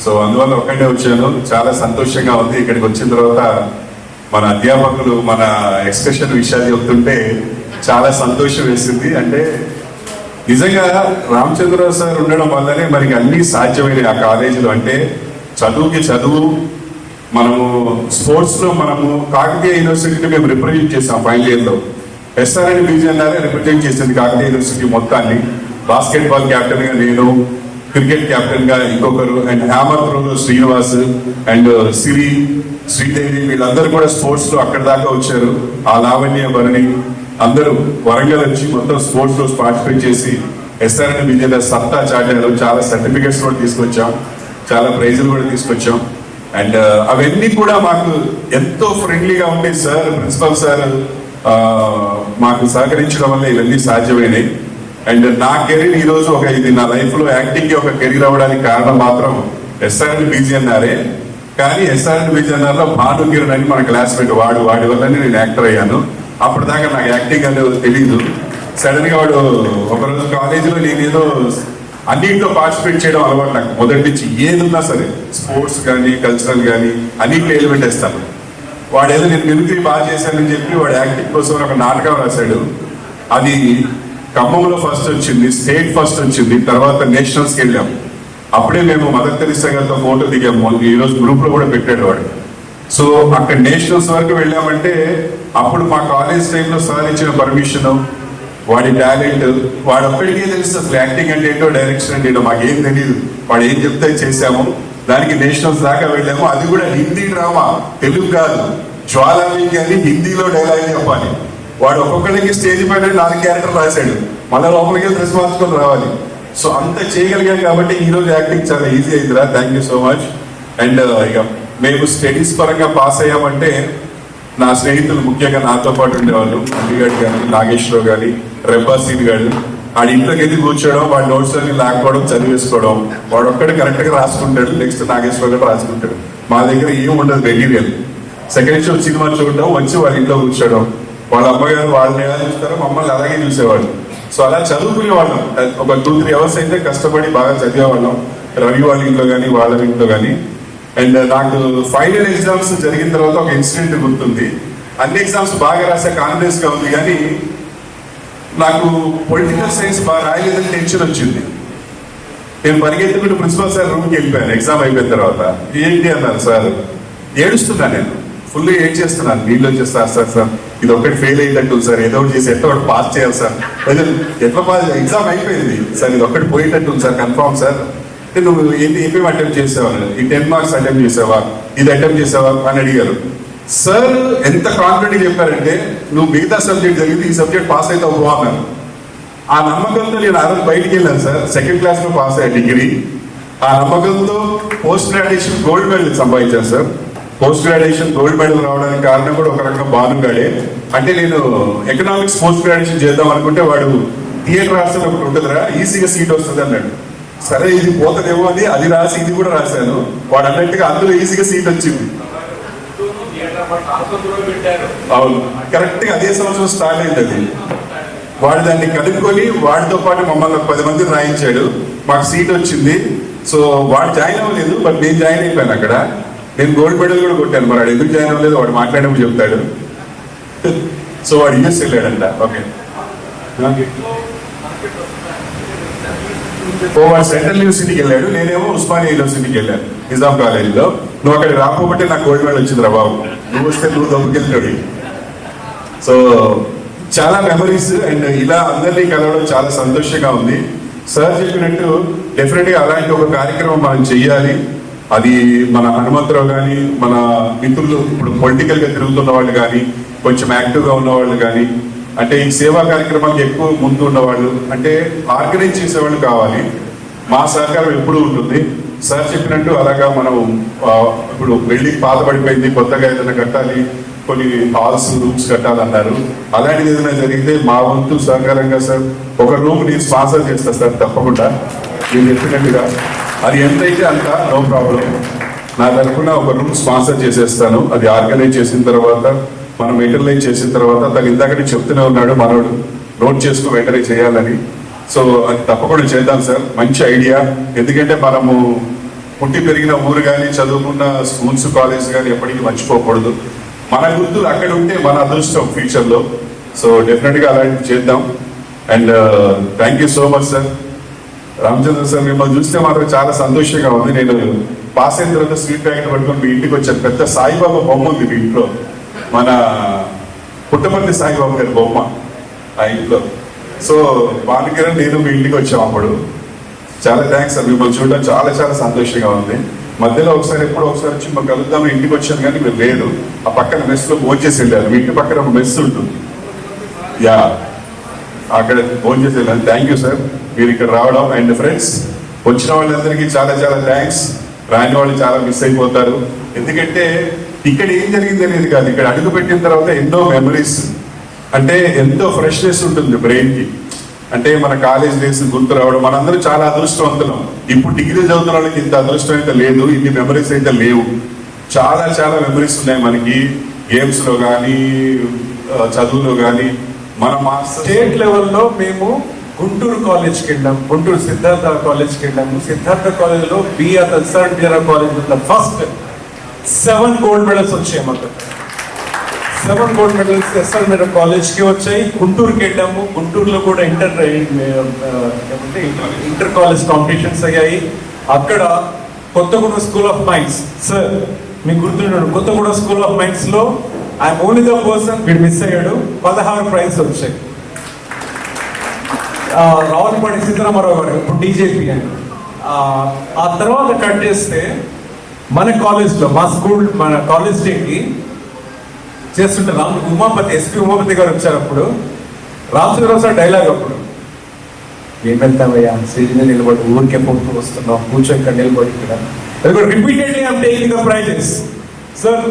[SPEAKER 10] సో అందువల్ల ఒక్కడే వచ్చాను. చాలా సంతోషంగా ఉంది. ఇక్కడికి వచ్చిన తర్వాత మన అధ్యాపకులు మన ఎక్స్ప్రెషన్ విషయాలు చెప్తుంటే చాలా సంతోషం వేసింది. అంటే నిజంగా రామచంద్రరావు సార్ ఉండడం వల్లనే మనకి అన్ని సాధ్యమైనవి ఆ కాలేజీలో. అంటే చదువుకి చదువు, మనము స్పోర్ట్స్ లో మనము కాకతీయ యూనివర్సిటీని మేము రిప్రజెంట్ చేసాం. ఫైనల్ ఇయర్ లో ఎస్ఆర్ఎన్ బీజేఎన్ఆర్ఏ రిప్రజెంట్ చేసింది కాకతీయ యూనివర్సిటీ మొత్తాన్ని. బాస్కెట్బాల్ కెప్టెన్ గా నేను, క్రికెట్ కెప్టెన్ గా ఇంకొకరు, అండ్ హ్యామర్ త్రోలో శ్రీనివాస్ అండ్ శ్రీదేవి వీళ్ళందరూ కూడా స్పోర్ట్స్ లో అక్కడి దాకా వచ్చారు. ఆ లావణ్య భరణి అందరూ వరంగల్ వచ్చి మొత్తం స్పోర్ట్స్ లో పార్టిసిపేట్ చేసి ఎస్ఆర్ఎన్ బీజేఎన్ఆర్ సత్తా చాటారు. చాలా సర్టిఫికెట్స్ కూడా తీసుకొచ్చాం, చాలా ప్రైజులు కూడా తీసుకొచ్చాం. అండ్ అవన్నీ కూడా మాకు ఎంతో ఫ్రెండ్లీగా ఉండి సార్, ప్రిన్సిపల్ సార్ మాకు సహకరించడం వల్ల ఇవన్నీ సాధ్యమైనవి. అండ్ నా కెరీర్ ఈ రోజు ఇది నా లైఫ్ లో యాక్టింగ్ కి ఒక కెరీర్ అవ్వడానికి కారణం మాత్రం ఎస్ఆర్ఎన్ బీజీఎన్ఆర్ఏ. కానీ ఎస్ఆర్ఎన్ బీజీఎన్ఆర్ లో భానుకిరణ్ అని మన క్లాస్మేట్, వాడి వల్లనే నేను యాక్టర్ అయ్యాను. అప్పటిదాకా నాకు యాక్టింగ్ అనేది తెలియదు. సడన్ గా వాడు ఒకరోజు కాలేజీలో నేనేదో అన్నింటిలో పార్టిసిపేట్ చేయడం అలవాటు నాకు మొదటి నుంచి. ఏది ఉన్నా సరే స్పోర్ట్స్ కానీ కల్చరల్ కానీ అన్నింటిలో ఎలిమెంట్ వేస్తాను. వాడేదో నేను మిమిక్రీ బాగా చేశానని చెప్పి వాడు యాక్టింగ్ కోసం ఒక నాటకం రాశాడు. అది ఖమ్మంలో ఫస్ట్ వచ్చింది, స్టేట్ ఫస్ట్ వచ్చింది, తర్వాత నేషనల్స్కి వెళ్ళాం. అప్పుడే మేము మదర్ తెరిసా గారితో ఫోటో దిగాము. ఈరోజు గ్రూప్ లో కూడా పెట్టాడు వాడు. సో అక్కడ నేషనల్స్ వరకు వెళ్ళామంటే అప్పుడు మా కాలేజ్ టైంలో సార్ ఇచ్చిన పర్మిషన్, వాడి టాలెంట్, వాడు అప్పటికే తెలుసు అసలు యాక్టింగ్ అంటే ఏంటో, డైరెక్షన్ అంటే ఏంటో మాకేం తెలియదు. వాడు ఏం చెప్తే చేసాము. దానికి నేషనల్స్ దాకా వెళ్ళాము. అది కూడా హిందీ డ్రామా, తెలుగు కాదు. జ్వాలామి అని హిందీలో డైలాగ్ చెప్పాలి. వాడు ఒక్కొక్కరికి స్టేజ్ పైన 4 క్యారెక్టర్ రాశాడు. మళ్ళీ లోపలికి వెళ్ళి డ్రెస్ మార్చుకొని రావాలి. సో అంత చేయగలిగాం కాబట్టి ఈ రోజు యాక్టింగ్ చాలా ఈజీ అయిందిరా. Thank you so much. And ఇక మేము స్టడీస్ పరంగా పాస్ అయ్యామంటే నా స్నేహితులు ముఖ్యంగా నాతో పాటు ఉండేవాళ్ళు, అంబిగాడు కానీ, నాగేశ్వరరావు కానీ, రెబ్బాసీన్ గారు. వాడి ఇంట్లోకి వెళ్ళి కూర్చోవడం, వాడి నోట్స్ అన్ని లాక్కోవడం, చదివేసుకోవడం. వాడు ఒక్కడే కరెక్ట్ గా రాసుకుంటాడు, నెక్స్ట్ నాగేశ్వరరావు గారు రాసుకుంటాడు. మా దగ్గర ఏం ఉండదు మెటీరియల్. సెకండ్ షో సినిమా చూడడం, వచ్చి వాళ్ళ ఇంట్లో కూర్చోవడం. వాళ్ళ అమ్మగారు వాళ్ళని ఎలా చూస్తారో మమ్మల్ని అలాగే చూసేవాళ్ళు. సో అలా చదువుకునే వాళ్ళం. ఒక 2-3 అవర్స్ అయితే కష్టపడి బాగా చదివేవాళ్ళం. రవి వాళ్ళ ఇంట్లో కానీ వాళ్ళ ఇంట్లో కానీ. అండ్ నాకు ఫైనల్ ఎగ్జామ్స్ జరిగిన తర్వాత ఒక ఇన్సిడెంట్ గుర్తుంది. అన్ని ఎగ్జామ్స్ బాగా రాసే కాన్ఫిడెన్స్ గా ఉంది, కానీ నాకు పొలిటికల్ సైన్స్ బాగా రాయలేదని టెన్షన్ వచ్చింది. నేను పరిగెత్తుకుంటూ ప్రిన్సిపల్ సార్ రూమ్కి వెళ్ళిపోయాను ఎగ్జామ్ అయిపోయిన తర్వాత. ఏంటి అన్నారు సార్. ఏడుస్తున్నాను, నేను ఫుల్ ఏడ్ చేస్తున్నాను. నీళ్ళు వచ్చేస్తారు సార్ ఇది ఒకటి ఫెయిల్ అయ్యేటట్టు సార్, ఏదో ఒకటి చేసి ఎట్లా ఒకటి పాస్ చేయాలి సార్. ఎట్లా పాస్, ఎగ్జామ్ అయిపోయింది సార్, ఇది ఒకటి పోయేటట్టు సార్, కన్ఫామ్ సార్. నువ్వు ఏమేమి అటెంప్ట్ చేసావా, ఈ 10 మార్క్స్ అటెంప్ట్ చేసావా, ఇది అటెంప్ట్ చేసావా అని అడిగారు. సార్ ఎంత కాన్ఫిడెంట్ చెప్పారంటే, నువ్వు మిగతా సబ్జెక్ట్ జరిగింది, ఈ సబ్జెక్ట్ పాస్ అయితే అన్నారు. ఆ నమ్మకంతో నేను ఆ రోజు బయటికి వెళ్ళాను సార్. సెకండ్ క్లాస్ లో పాస్ అయ్యా డిగ్రీ. ఆ నమ్మకంతో పోస్ట్ గ్రాడ్యుయేషన్ గోల్డ్ మెడల్ సంపాదించాను sir. Post graduation gold medal రావడానికి కారణం కూడా ఒక రకంగా భానుగాడే. అంటే నేను ఎకనామిక్స్ పోస్ట్ గ్రాడ్యుయేషన్ చేద్దాం అనుకుంటే వాడు థియేటర్ హాస్టల్ ఒకటి ఉంటుందిరా, ఈజీగా సీట్ వస్తుంది అన్నాడు. సరే ఇది పోతదేమో అని అది రాసి ఇది కూడా రాశాను. వాడు అన్నట్టుగా అందులో ఈజీగా సీట్ వచ్చింది. అవును, కరెక్ట్ గా అదే సంవత్సరం స్టార్ట్ అయింది అది. వాడు దాన్ని కనుక్కొని వాడితో పాటు మమ్మల్ని 10 మందిని రాయించాడు. మాకు సీట్ వచ్చింది. సో వాడు జాయిన్ అవ్వలేదు, బట్ నేను జాయిన్ అయిపోయాను అక్కడ. నేను గోల్డ్ మెడల్ కూడా కొట్టాను. మరి వాడు ఎందుకు జాయిన్ అవ్వలేదు వాడు మాట్లాడేప్పుడు చెప్తాడు. సో వాడు యూఎస్ వెళ్ళాడంట. ఓకే, వాడు సెంట్రల్ యూనివర్సిటీకి వెళ్ళాడు, నేనేమో ఉస్మానియా యూనివర్సిటీకి వెళ్ళాను నిజాం కాలేజీలో. నువ్వు అక్కడ రాకపోతే నాకు గోల్డ్ మెడల్ వచ్చింది రా బాబు, నువ్వు వస్తే నువ్వు దొబ్బుకెళ్తాడు. సో చాలా మెమరీస్ అండ్ ఇలా అందరినీ కలవడం చాలా సంతోషంగా ఉంది. సార్ చెప్పినట్టు డెఫినెట్ గా అలాంటి ఒక కార్యక్రమం మనం చెయ్యాలి. అది మన హనుమంతరావు కానీ, మన మిత్రులు ఇప్పుడు పొలిటికల్ గా తిరుగుతున్న వాళ్ళు కానీ, కొంచెం యాక్టివ్ గా ఉన్న వాళ్ళు కానీ, అంటే ఈ సేవా కార్యక్రమాలకు ఎక్కువ ముందు ఉన్నవాళ్ళు, అంటే ఆర్గనైజ్ చేసేవాళ్ళు కావాలి. మా సహకారం ఎప్పుడూ ఉంటుంది. సార్ చెప్పినట్టు అలాగా మనం ఇప్పుడు బిల్డింగ్ పాత పడిపోయింది, కొత్తగా ఏదైనా కట్టాలి, కొన్ని హాల్స్ రూమ్స్ కట్టాలన్నారు. అలాంటిది ఏదైనా జరిగితే మా వంతు సహకారంగా సార్ ఒక రూమ్ నేను స్పాన్సర్ చేస్తా సార్, తప్పకుండా మీరు చెప్పినట్టుగా. అది ఎంతైతే అంత నో ప్రాబ్లం. నా తరఫున ఒక రూమ్ స్పాన్సర్ చేసేస్తాను. అది ఆర్గనైజ్ చేసిన తర్వాత, మనం మెటీరియలైజ్ చేసిన తర్వాత, తను ఇందాకనే చెప్తూనే ఉన్నాడు మనోడు, నోట్ చేసుకుని వెంటనే చేయాలని. సో అది తప్పకుండా చేద్దాం సార్, మంచి ఐడియా. ఎందుకంటే మనము పుట్టి పెరిగిన ఊరు కానీ, చదువుకున్న స్కూల్స్ కాలేజ్ కానీ ఎప్పటికీ మర్చిపోకూడదు. మన గుర్తులు అక్కడ ఉంటే మన అదృష్టం ఫ్యూచర్లో. సో డెఫినెట్గా అలాంటివి చేద్దాం. And thank you so much sir. Ramachandra sir, మిమ్మల్ని చూస్తే మాత్రం చాలా సంతోషంగా ఉంది. నేను పాస్ అయిన తర్వాత స్వీట్ ప్యాకెట్ పట్టుకొని మీ ఇంటికి వచ్చాను. పెద్ద సాయిబాబా బొమ్మ ఉంది మీ ఇంట్లో, మన పుట్టపర్తి సాయిబాబా గారి బొమ్మ ఆ ఇంట్లో. సో భానుకిరణ్ నేను మీ ఇంటికి వచ్చాం అప్పుడు. చాలా థ్యాంక్స్ సార్, మిమ్మల్ని చూడడం చాలా చాలా సంతోషంగా ఉంది. మధ్యలో ఒకసారి ఎప్పుడో ఒకసారి వచ్చి మాకు కలుద్దాం ఇంటికి వచ్చాను, కానీ మీరు లేదు. ఆ పక్కన మెస్లో భోజనం చేసి వెళ్ళారు. మీ ఇంటి పక్కన ఒక మెస్ ఉంటుంది, యా, అక్కడ భోజనం చేసి వెళ్ళాను. థ్యాంక్ యూ సార్ మీరు ఇక్కడ రావడం. అండ్ ఫ్రెండ్స్, వచ్చిన వాళ్ళందరికీ చాలా చాలా థ్యాంక్స్. రాని వాళ్ళు చాలా మిస్ అయిపోతారు. ఎందుకంటే ఇక్కడ ఏం జరిగింది అనేది కాదు, ఇక్కడ అడుగు పెట్టిన తర్వాత ఎన్నో మెమరీస్, అంటే ఎంతో ఫ్రెష్నెస్ ఉంటుంది బ్రెయిన్కి. అంటే మన కాలేజ్ డేస్ గుర్తు రావడం, మనందరూ చాలా అదృష్టవంతులం. ఇప్పుడు డిగ్రీ చదువుతున్న వాళ్ళకి ఇంత అదృష్టం అయితే లేదు, ఇన్ని మెమరీస్ అయితే లేవు. చాలా చాలా మెమరీస్ ఉన్నాయి మనకి, గేమ్స్ లో కానీ, చదువులో కానీ. మన
[SPEAKER 5] స్టేట్ లెవెల్లో మేము గుంటూరు కాలేజ్కి వెళ్ళాం, గుంటూరు సిద్ధార్థ కాలేజ్కి వెళ్ళాము. సిద్ధార్థ కాలేజ్లో B R college first 7 gold medals వచ్చాయి మాకు. 7 గోల్డ్ మెడల్స్ ఎస్ఆర్ మేడం కాలేజ్కి వచ్చాయి. గుంటూరుకి వెళ్ళాము, గుంటూరులో కూడా ఇంటర్ కాలేజ్ కాంపిటీషన్స్ అయ్యాయి. అక్కడ Kothagudem school of mines, sir మీకు గుర్తున్నాడు, కొత్తగూడెం స్కూల్ ఆఫ్ మైన్స్ లో ఐఎమ్ ఓన్లీ ద పర్సన్, వీడు మిస్ అయ్యాడు. 16 ప్రైజ్ వచ్చాయి. రావులపాటి సీతారామరావు గారు ఇప్పుడు డీజేపీ అని. ఆ తర్వాత కట్ చేస్తే మన కాలేజ్లో, మా స్కూల్, మన కాలేజ్ డేకి చేస్తుంటే ఉమాపతి, ఎస్పీ ఉమాపతి గారు వచ్చారు. అప్పుడు రామచంద్రరావు సార్ డైలాగ్, అప్పుడు ఏం వెళ్తామయ్యా స్టేజ్ మీద నిలబడి ఊరికే పోతూ వస్తున్నాం, కూర్చో ఇక్కడ నిలబడి ఇక్కడ repeatedly I'm taking the prices. Sir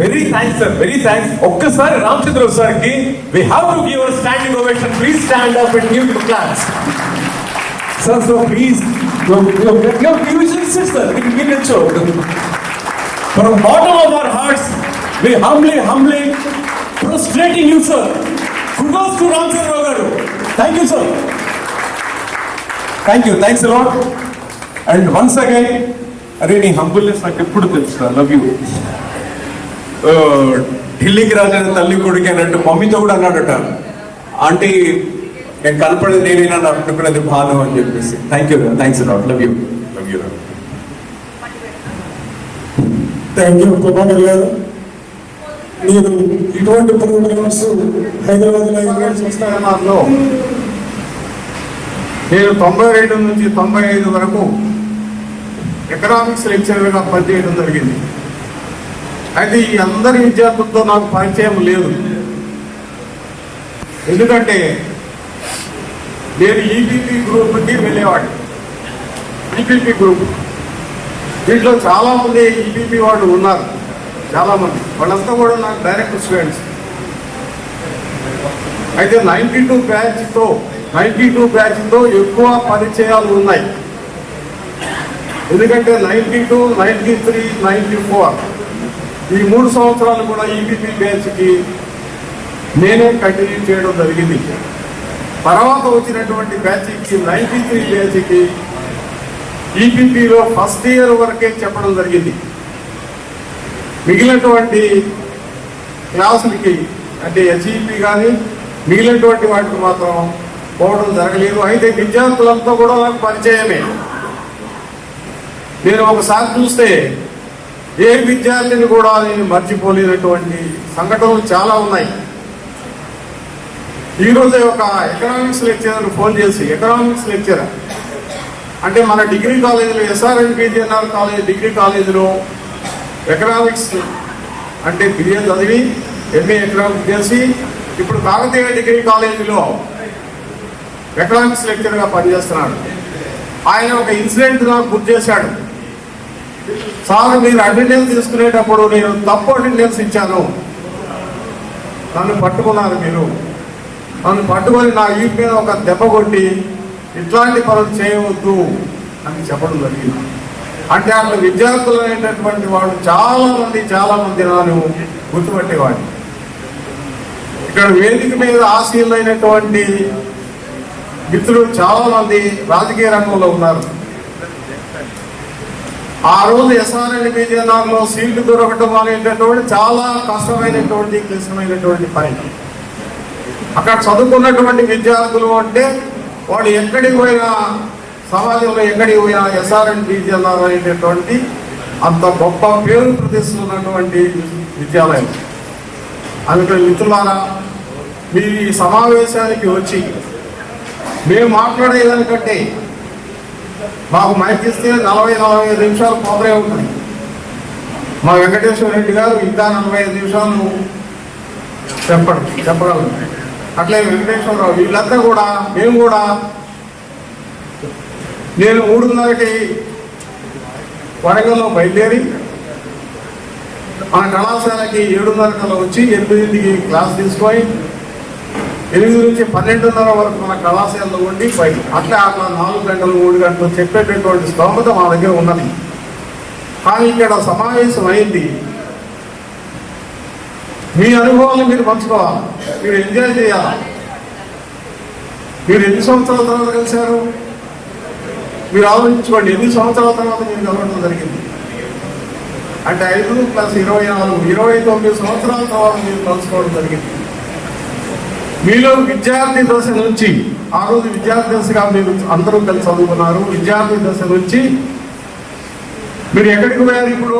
[SPEAKER 5] very thanks sir, very thanks. ఒక్కసారి రామచంద్రరావు సార్ కి we have to give a standing ovation. Please stand up and give the claps. Sir, so please, your future sister, we can show. From the bottom of our hearts, we humbly prostrating you, sir. Kudos to Ramchandra garu. Thank you, sir. Thank you, thanks a lot. And once again, నీ హంబుల్నెస్ నాకు ఎప్పుడు తెలుసు. I love you. ఢిల్లీకి రాజైన తల్లి కొడుకు అన్నట్టు మమ్మీతో కూడా అన్నాడట, ఆంటీ నేను కనపడేది నేనేనా అనుకున్నది భాను అని చెప్పేసి. Thank you, thanks lot, love you.
[SPEAKER 1] Thank you Prabhakar గారు. మీరు ఇటువంటి ప్రోగ్రామ్స్ హైదరాబాద్లో చూస్తారన్నారో.
[SPEAKER 2] నేను 92 నుంచి 95 వరకు ఎకనామిక్స్ లెక్చరర్గా పనిచేయడం జరిగింది. అయితే ఈ అందరి విద్యార్థులతో నాకు పరిచయం లేదు. ఎందుకంటే నేను ఈపీపీ గ్రూప్కి వెళ్ళేవాడిని. ఈపీపీ గ్రూప్, దీంట్లో చాలామంది ఈపీపీ వాళ్ళు ఉన్నారు, చాలామంది. వాళ్ళంతా కూడా నాకు డైరెక్ట్ స్టూడెంట్స్. అయితే 92 బ్యాచ్తో ఎక్కువ పరిచయాలు ఉన్నాయి. ఎందుకంటే 92, 93, 94 ఈ 3 సంవత్సరాలు కూడా ఈపీపీ బ్యాచ్కి నేనే కంటిన్యూ చేయడం జరిగింది. తర్వాత వచ్చినటువంటి బ్యాచ్కి 93 బ్యాచ్కి ఈపీపీలో ఫస్ట్ ఇయర్ వరకే చెప్పడం జరిగింది. మిగిలినటువంటి క్లాసులకి అంటే హెచ్ఈపీ కానీ మిగిలినటువంటి వాటికి మాత్రం పోవడం జరగలేదు. అయితే విద్యార్థులంతా కూడా నాకు పరిచయమే. నేను ఒకసారి చూస్తే ఏ విద్యార్థిని కూడా నేను మర్చిపోలేనటువంటి సంఘటనలు చాలా ఉన్నాయి. ఈరోజే ఒక ఎకనామిక్స్ లెక్చరర్ ఫోన్ చేసి, ఎకనామిక్స్ లెక్చరర్ అంటే మన డిగ్రీ కాలేజీలో ఎస్ఆర్ఎన్పిజిఎన్ఆర్ కాలేజ్ డిగ్రీ కాలేజీలో ఎకనామిక్స్ అంటే బిఏ చదివి ఎంఏ ఎకనామిక్స్ చేసి ఇప్పుడు కాకతీయ డిగ్రీ కాలేజీలో ఎకనామిక్స్ లెక్చర్గా పనిచేస్తున్నాడు. ఆయన ఒక ఇన్సిడెంట్ నాకు గుర్తు చేశాడు. సార్, మీరు అటెండెన్స్ తీసుకునేటప్పుడు నేను తప్పు అటెండెన్స్ ఇచ్చాను, నన్ను పట్టుకున్నారు, మీరు నన్ను పట్టుకొని నా ఈ మీద ఒక దెబ్బ కొట్టి ఇట్లాంటి పనులు చేయవద్దు అని చెప్పడం జరిగింది. అంటే అట్లా విద్యార్థులు అనేటటువంటి వాళ్ళు చాలా మంది నన్ను గుర్తుపట్టేవాడిని. ఇక్కడ వేదిక మీద ఆశీలైనటువంటి మిత్రులు చాలా మంది రాజకీయ రంగంలో ఉన్నారు. ఆ రోజు ఎస్ఆర్ఎన్పిజిఎన్ఆర్లో సీట్లు దొరకటం అనేటటువంటి చాలా కష్టమైనటువంటి క్లిష్టమైనటువంటి పని. అక్కడ చదువుకున్నటువంటి విద్యార్థులు అంటే వాళ్ళు ఎక్కడికి పోయినా, సమాజంలో ఎక్కడికి పోయినా ఎస్ఆర్ఎన్పిజిఎన్ఆర్ అనేటటువంటి అంత గొప్ప పేరు ప్రతిస్తున్నటువంటి విద్యాలయం. అందుకని మిత్రులారా, మీరు ఈ సమావేశానికి వచ్చి మేము మాట్లాడేదానికంటే మాకు మైక్ ఇస్తే 40-45 నిమిషాలు పోతే ఉంటుంది. మా వెంకటేశ్వర రెడ్డి గారు ఇంకా 45 నిమిషాలు చెప్పగలరు. అట్లే వెంకటేశ్వరరావు, వీళ్ళంతా కూడా మేము కూడా నేను 3:30కి వరంగల్లో బయలుదేరి మన కళాశాలకి 7:30 వచ్చి 8కి క్లాస్ తీసుకొని 8 నుంచి 12:30 వరకు మన కళాశాలలో ఉండి బయట అట్లా 4 గంటలు 3 గంటలు చెప్పేటటువంటి స్తోమత మా దగ్గర ఉన్నది. కానీ ఇక్కడ సమావేశం అయింది. మీ అనుభవాలను మీరు పంచుకోవాలి, మీరు ఎంజాయ్ చేయాలి. మీరు ఎన్ని సంవత్సరాల తర్వాత కలిశారు మీరు ఆలోచించుకోండి. ఎన్ని సంవత్సరాల తర్వాత మీరు కలవడం జరిగింది అంటే 5 + 24 29 సంవత్సరాల తర్వాత మీరు కలుసుకోవడం జరిగింది. మీలో విద్యార్థి దశ నుంచి, ఆ రోజు విద్యార్థి దశగా మీరు అందరూ కలిసి చదువుకున్నారు. విద్యార్థి దశ నుంచి మీరు ఎక్కడికి పోయారు? ఇప్పుడు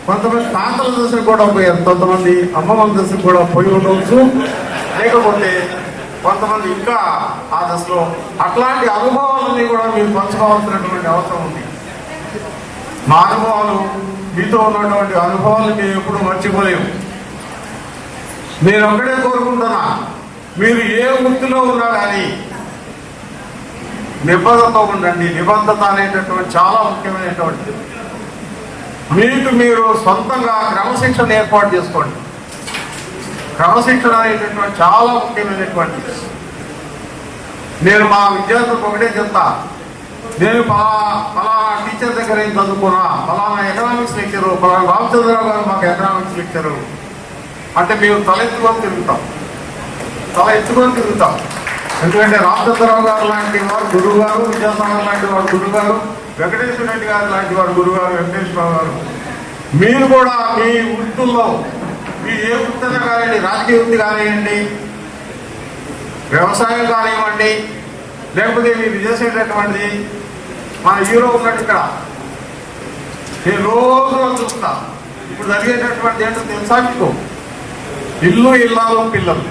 [SPEAKER 2] కొంతమంది తాతల దశకు కూడా పోయారు, కొంతమంది అమ్మమ్మల దశకు కూడా పోయి ఉండవచ్చు, లేకపోతే కొంతమంది ఇంకా ఆ దశలో. అట్లాంటి అనుభవాలన్నీ కూడా మీరు పంచుకోవాల్సినటువంటి అవసరం ఉంది. మా అనుభవాలు, మీతో ఉన్నటువంటి అనుభవాలు మేము ఎప్పుడు మర్చిపోలేము. నేను ఒక్కడే కోరుకుంటున్నా, మీరు ఏ వృత్తిలో ఉన్నా కానీ నిబద్ధతతో ఉండండి. నిబద్ధత అనేటటువంటి చాలా ముఖ్యమైనటువంటిది. మీకు మీరు సొంతంగా క్రమశిక్షణ ఏర్పాటు చేసుకోండి. క్రమశిక్షణ అనేటటువంటి చాలా ముఖ్యమైనటువంటిది. నేను మా విద్యార్థులకు ఒకటే చెప్తా, నేను పలానా టీచర్ దగ్గర ఏం చదువుకున్నా, పలానా ఎకనామిక్స్ లెక్చరు, పలానా రామచంద్రరావు గారు మాకు ఎకనామిక్స్ లెక్చరు అంటే మేము తల ఎత్తుకొని తిరుగుతాం. ఎందుకంటే రామచంద్రరావు గారు లాంటి వారు గురువు గారు, విద్యాసాగర్ లాంటి వారు గురువు గారు, వెంకటేశ్వర రెడ్డి గారు లాంటి వారు గురువు గారు, వెంకటేశ్వరరావు గారు. మీరు కూడా మీ వృత్తుల్లో, మీ ఏ వృత్తి కానివ్వండి, రాజకీయ వృత్తి కానివ్వండి, వ్యవసాయం కానివ్వండి, లేకపోతే మీరు చేసేటటువంటిది, మన హీరో ఉన్నట్టు ఇక్కడ నేను రోజు చూస్తా. ఇప్పుడు జరిగేటటువంటి ఏంటో తెలుసా మీకు? ఇల్లు ఇల్లాలు పిల్లలు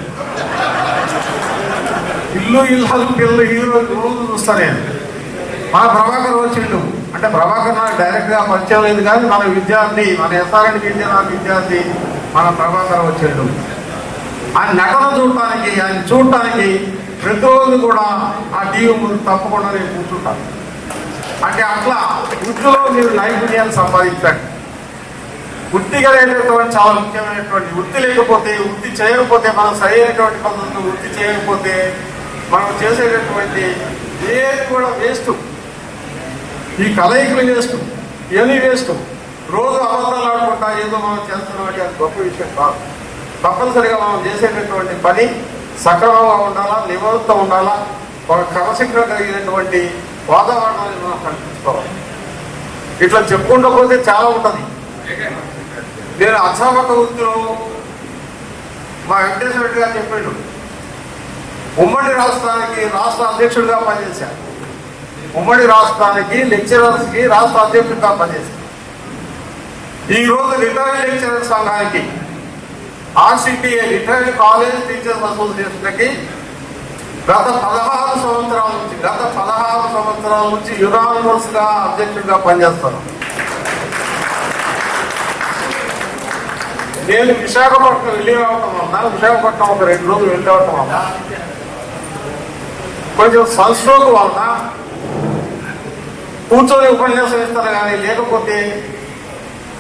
[SPEAKER 2] హీరో రోజు చూస్తా నేను. మన ప్రభాకర్ వచ్చిండు అంటే ప్రభాకర్ నాకు డైరెక్ట్గా పరిచయం లేదు, కానీ మన విద్యార్థి, మన ఎస్ఆర్ఎన్పిజిఎన్ఆర్ విద్యార్థి మన ప్రభాకర్ వచ్చిండు. ఆయన నటన చూడటానికి ప్రతిరోజు కూడా ఆ టీవీ ముందు తప్పకుండా నేను కూర్చుంటాను. అంటే అట్లా వృత్తిలో మీరు నైపుణ్యాలు సంపాదించండి. వృత్తిగా అనేటటువంటి చాలా ముఖ్యమైనటువంటి. వృత్తి లేకపోతే, వృత్తి చేయకపోతే, మనం సరైనటువంటి పద్ధతులు వృత్తి చేయకపోతే మనం చేసేటటువంటి ఏది కూడా వేస్ట్.
[SPEAKER 11] ఈ కలయికలు వేస్ట్, ఇవన్నీ వేస్ట్. రోజు అబద్ధాలు ఆడుకుంటా ఏదో మనం చేస్తున్నాం అంటే అది గొప్ప విషయం కాదు. తప్పనిసరిగా మనం చేసేటటువంటి పని సక్రమంగా ఉండాలా, నిబద్ధత ఉండాలా, ఒక క్రమశిక్షణ కలిగినటువంటి వాతావరణాన్ని మనం కల్పించుకోవాలి. ఇట్లా చెప్పుకుంటూ పోతే చాలా ఉంటుంది. నేను అధ్యాపక వృత్తిలో మా వెంకటేశ్వర రెడ్డి గారు చెప్పాడు, ఉమ్మడి రాష్ట్రానికి రాష్ట్ర అధ్యక్షుడిగా పనిచేశాను. ఉమ్మడి రాష్ట్రానికి లెక్చరర్స్కి రాష్ట్ర అధ్యక్షుడిగా పనిచేశాను. ఈరోజు రిటైర్డ్ లెక్చరర్ సంఘానికి RCTA రిటైర్డ్ కాలేజ్ టీచర్స్ అసోసియేషన్కి గత 16 సంవత్సరాల నుంచి యునానిమస్ గా అధ్యక్షుడిగా పనిచేస్తాను. నేను విశాఖపట్నం వెళ్ళి రావటం వల్ల, విశాఖపట్నం ఒక 2 రోజులు వెళ్ళి రావటం వల్ల కొంచెం సన్స్ట్రోక్ వలన కూర్చొని ఉపన్యాసం ఇస్తారు కానీ, లేకపోతే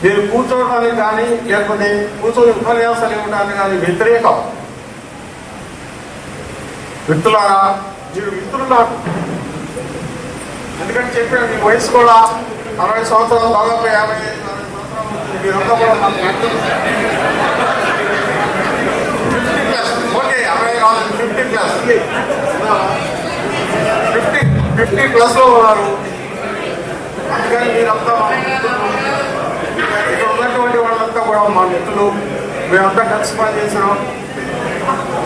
[SPEAKER 11] నేను కూర్చోవడానికి కానీ లేకపోతే కూర్చొని ఉపన్యాసాలు ఇవ్వడానికి కానీ వ్యతిరేకం. మిత్రులారా, మీరు మిత్రులు నాకు, ఎందుకంటే చెప్పాను మీ వయసు కూడా 60 సంవత్సరాలు, దాదాపు 55-60 సంవత్సరాలు ఉంటుంది. మీరంతా కూడా నాకు ఓకే 60 కాదు 50+లో ఉన్నారు. అందుకని మీరంతా మా మిత్రులు, ఇక్కడ ఉన్నటువంటి వాళ్ళంతా కూడా మా మిత్రులు. మేమంతా కలిసి పనిచేసినాం.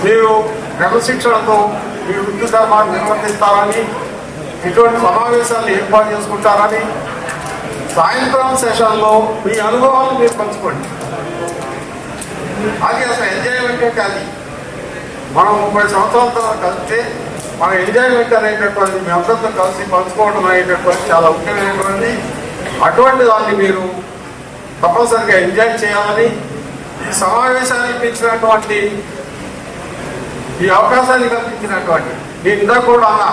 [SPEAKER 11] మీరు క్రమశిక్షణతో మీ వృత్తి ధర్మాన్ని నిర్వర్తిస్తారని, ఇటువంటి సమావేశాలు ఏర్పాటు చేసుకుంటారని, సాయంత్రం సెషన్లో మీ అనుభవాలు మీరు పంచుకోండి. అది అసలు ఎంజాయ్మెంట్ అంటే అది. మనం 30 సంవత్సరాలతో కలిస్తే మన ఎంజాయ్మెంట్ అనేటటువంటి మీ అందరితో కలిసి పంచుకోవడం అనేటటువంటి చాలా ముఖ్యమైనటువంటి, అటువంటి దాన్ని మీరు తప్పనిసరిగా ఎంజాయ్ చేయాలని, ఈ సమావేశానికి ఇచ్చినటువంటి, ఈ అవకాశాన్ని కల్పించినటువంటి, నేను ఇందాక కూడా అన్నా